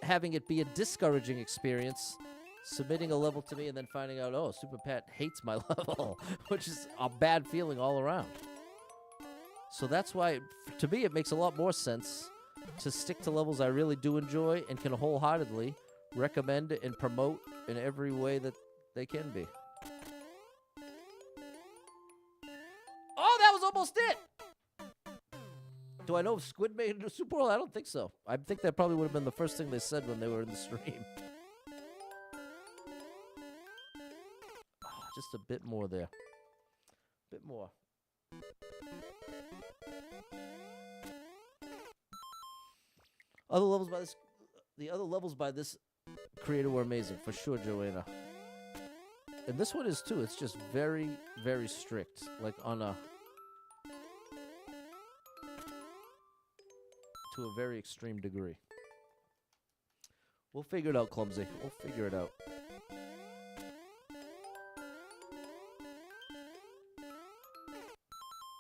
having it be a discouraging experience, submitting a level to me and then finding out, oh, Super Pat hates my level, which is a bad feeling all around. So that's why, to me, it makes a lot more sense to stick to levels I really do enjoy and can wholeheartedly recommend and promote in every way that they can be. Oh, that was almost it! Do I know if Squid made it to Super Bowl? I don't think so. I think that probably would have been the first thing they said when they were in the stream. Oh, just a bit more there. Bit more. Other levels by this, the other levels by this creator were amazing, for sure, Joanna. And this one is too. It's just very, very strict, like on a to a very extreme degree. We'll figure it out, Clumsy. We'll figure it out.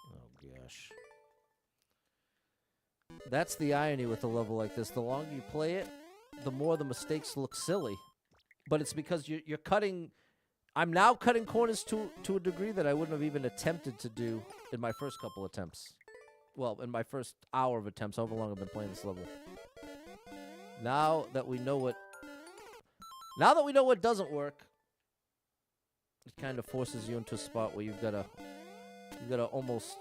Oh, gosh. That's the irony with a level like this. The longer you play it, the more the mistakes look silly. But it's because you're cutting... I'm now cutting corners to a degree that I wouldn't have even attempted to do in my first couple attempts. Well, in my first hour of attempts, however long I've been playing this level. Now that we know what doesn't work, it kind of forces you into a spot where you've got to almost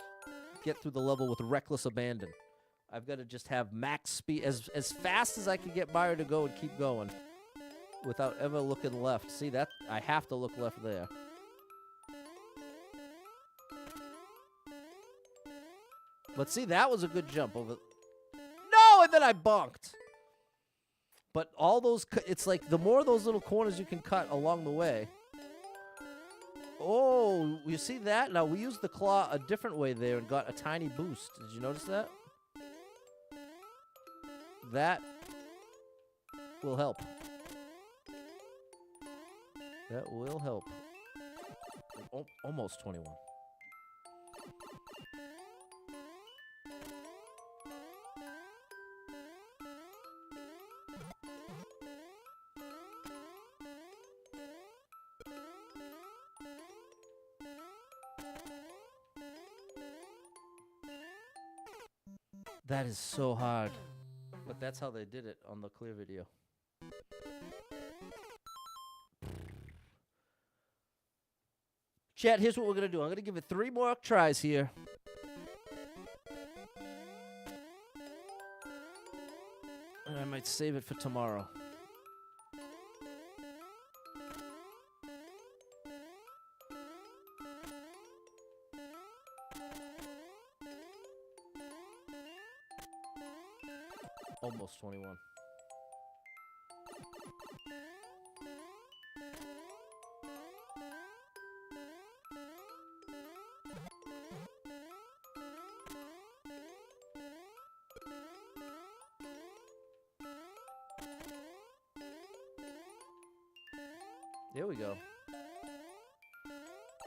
get through the level with reckless abandon. I've got to just have max speed as fast as I can get Mario to go and keep going without ever looking left. See that? I have to look left there. But see, that was a good jump over. No, and then I bonked. But all those, it's like the more of those little corners you can cut along the way. Oh, you see that? Now, we used the claw a different way there and got a tiny boost. Did you notice that? That will help. That will help. Almost 21. That is so hard. But that's how they did it on the clear video. Chat, here's what we're going to do. I'm going to give it 3 more tries here. And I might save it for tomorrow. Almost 21. There we go.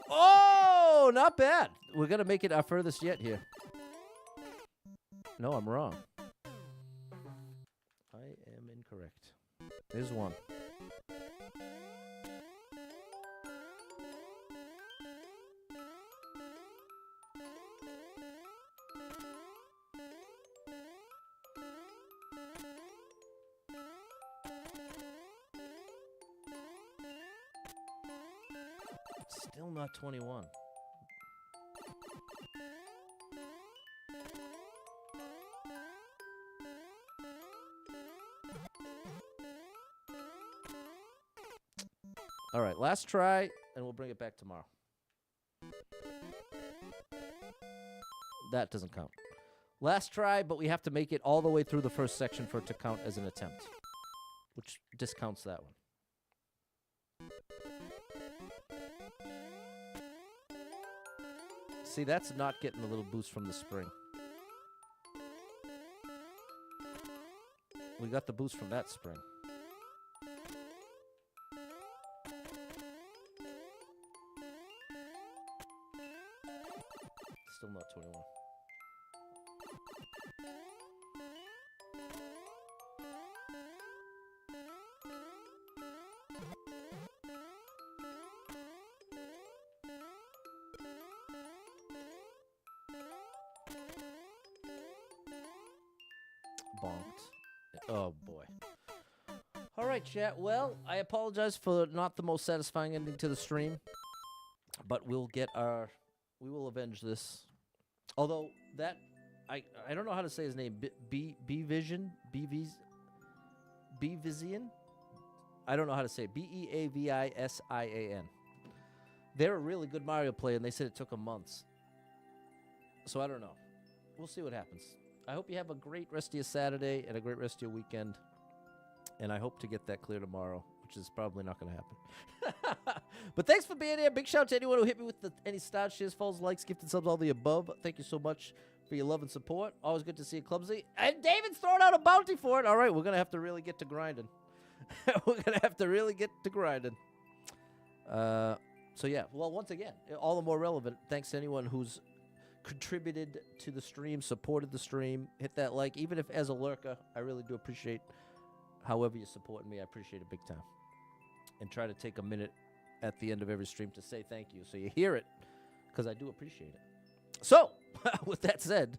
Oh, not bad. We're going to make it our furthest yet here. No, I'm wrong. I am incorrect. There's one. Still not 21. All right, last try, and we'll bring it back tomorrow. That doesn't count. Last try, but we have to make it all the way through the first section for it to count as an attempt, which discounts that one. See, that's not getting a little boost from the spring. We got the boost from that spring. Still not 21. Bonked. Oh, boy. All right, chat. Well, I apologize for not the most satisfying ending to the stream, but we'll get our... We will avenge this. Although, that... I don't know how to say his name. B-Vision? B-Vizian? I don't know how to say it. B-E-A-V-I-S-I-A-N. They're a really good Mario player, and they said it took them months. So I don't know. We'll see what happens. I hope you have a great rest of your Saturday and a great rest of your weekend. And I hope to get that clear tomorrow, which is probably not going to happen. But thanks for being here. Big shout out to anyone who hit me with any stars, shares, follows, likes, gifted subs, all the above. Thank you so much for your love and support. Always good to see you, Clumsy. And David's throwing out a bounty for it. All right, we're going to have to really get to grinding. We're going to have to really get to grinding. So, yeah, well, once again, all the more relevant, thanks to anyone who's contributed to the stream, supported the stream. Hit that like, even if as a lurker, I really do appreciate however you're supporting me. I appreciate it big time. And try to take a minute at the end of every stream to say thank you so you hear it, because I do appreciate it. So, with that said,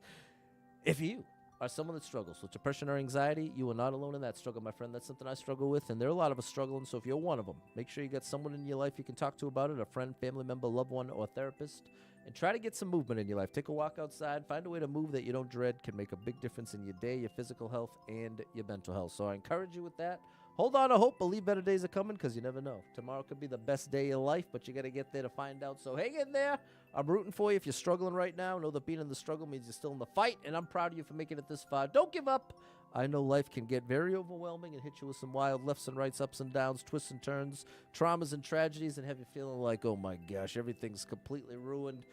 if you are someone that struggles with depression or anxiety, you are not alone in that struggle, my friend. That's something I struggle with, and there are a lot of us struggling, so if you're one of them, make sure you got someone in your life you can talk to about it, a friend, family member, loved one, or a therapist, and try to get some movement in your life. Take a walk outside. Find a way to move that you don't dread. Can make a big difference in your day, your physical health, and your mental health. So I encourage you with that. Hold on to hope. Believe better days are coming, because you never know. Tomorrow could be the best day of your life, but you got to get there to find out. So hang in there. I'm rooting for you. If you're struggling right now, know that being in the struggle means you're still in the fight, and I'm proud of you for making it this far. Don't give up. I know life can get very overwhelming and hit you with some wild lefts and rights, ups and downs, twists and turns, traumas and tragedies, and have you feeling like, oh my gosh, everything's completely ruined.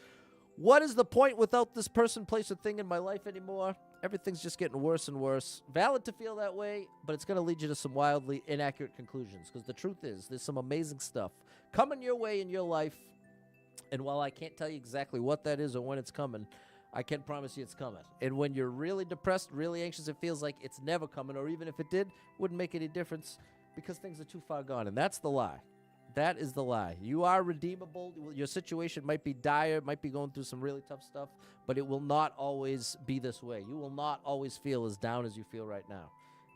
What is the point without this person, place, or thing in my life anymore? Everything's just getting worse and worse. Valid to feel that way, but it's going to lead you to some wildly inaccurate conclusions, because the truth is there's some amazing stuff coming your way in your life, and while I can't tell you exactly what that is or when it's coming, I can promise you it's coming. And when you're really depressed, really anxious, it feels like it's never coming, or even if it did, wouldn't make any difference because things are too far gone, and that's the lie. That is the lie. You are redeemable. Your situation might be dire, might be going through some really tough stuff, but it will not always be this way. You will not always feel as down as you feel right now.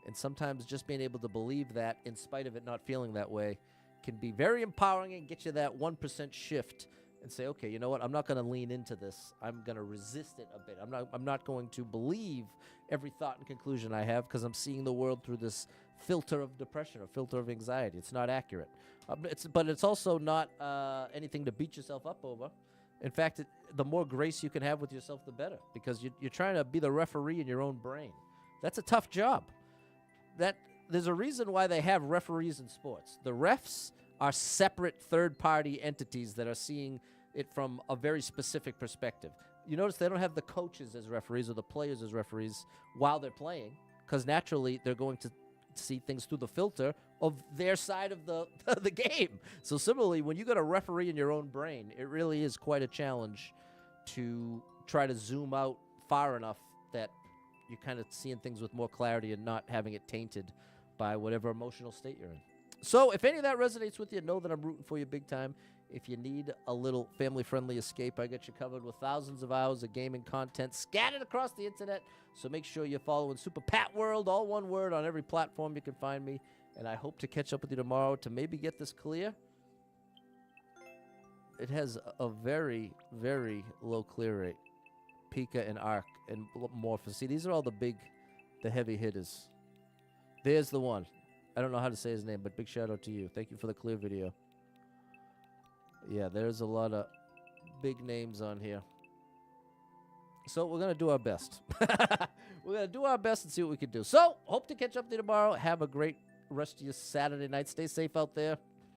And sometimes just being able to believe that in spite of it not feeling that way can be very empowering and get you that 1% shift and say, okay, you know what? I'm not going to lean into this. I'm going to resist it a bit. I'm not going to believe every thought and conclusion I have, because I'm seeing the world through this filter of depression or filter of anxiety. It's not accurate. But it's also not anything to beat yourself up over. In fact, the more grace you can have with yourself, the better, because you're trying to be the referee in your own brain. That's a tough job. There's a reason why they have referees in sports. The refs are separate third-party entities that are seeing it from a very specific perspective. You notice they don't have the coaches as referees or the players as referees while they're playing, because naturally they're going to see things through the filter of their side of the game. So similarly, when you got a referee in your own brain, it really is quite a challenge to try to zoom out far enough that you're kind of seeing things with more clarity and not having it tainted by whatever emotional state you're in. So if any of that resonates with you, know that I'm rooting for you big time. If you need a little family-friendly escape, I got you covered with thousands of hours of gaming content scattered across the internet. So make sure you're following Super Pat World, all one word, on every platform you can find me. And I hope to catch up with you tomorrow to maybe get this clear. It has a very, very low clear rate. Pika and Arc and Morpheus. See, these are all the heavy hitters. There's the one. I don't know how to say his name, but big shout out to you. Thank you for the clear video. Yeah, there's a lot of big names on here. So we're going to do our best. We're going to do our best and see what we can do. So, hope to catch up to you tomorrow. Have a great rest of your Saturday night. Stay safe out there.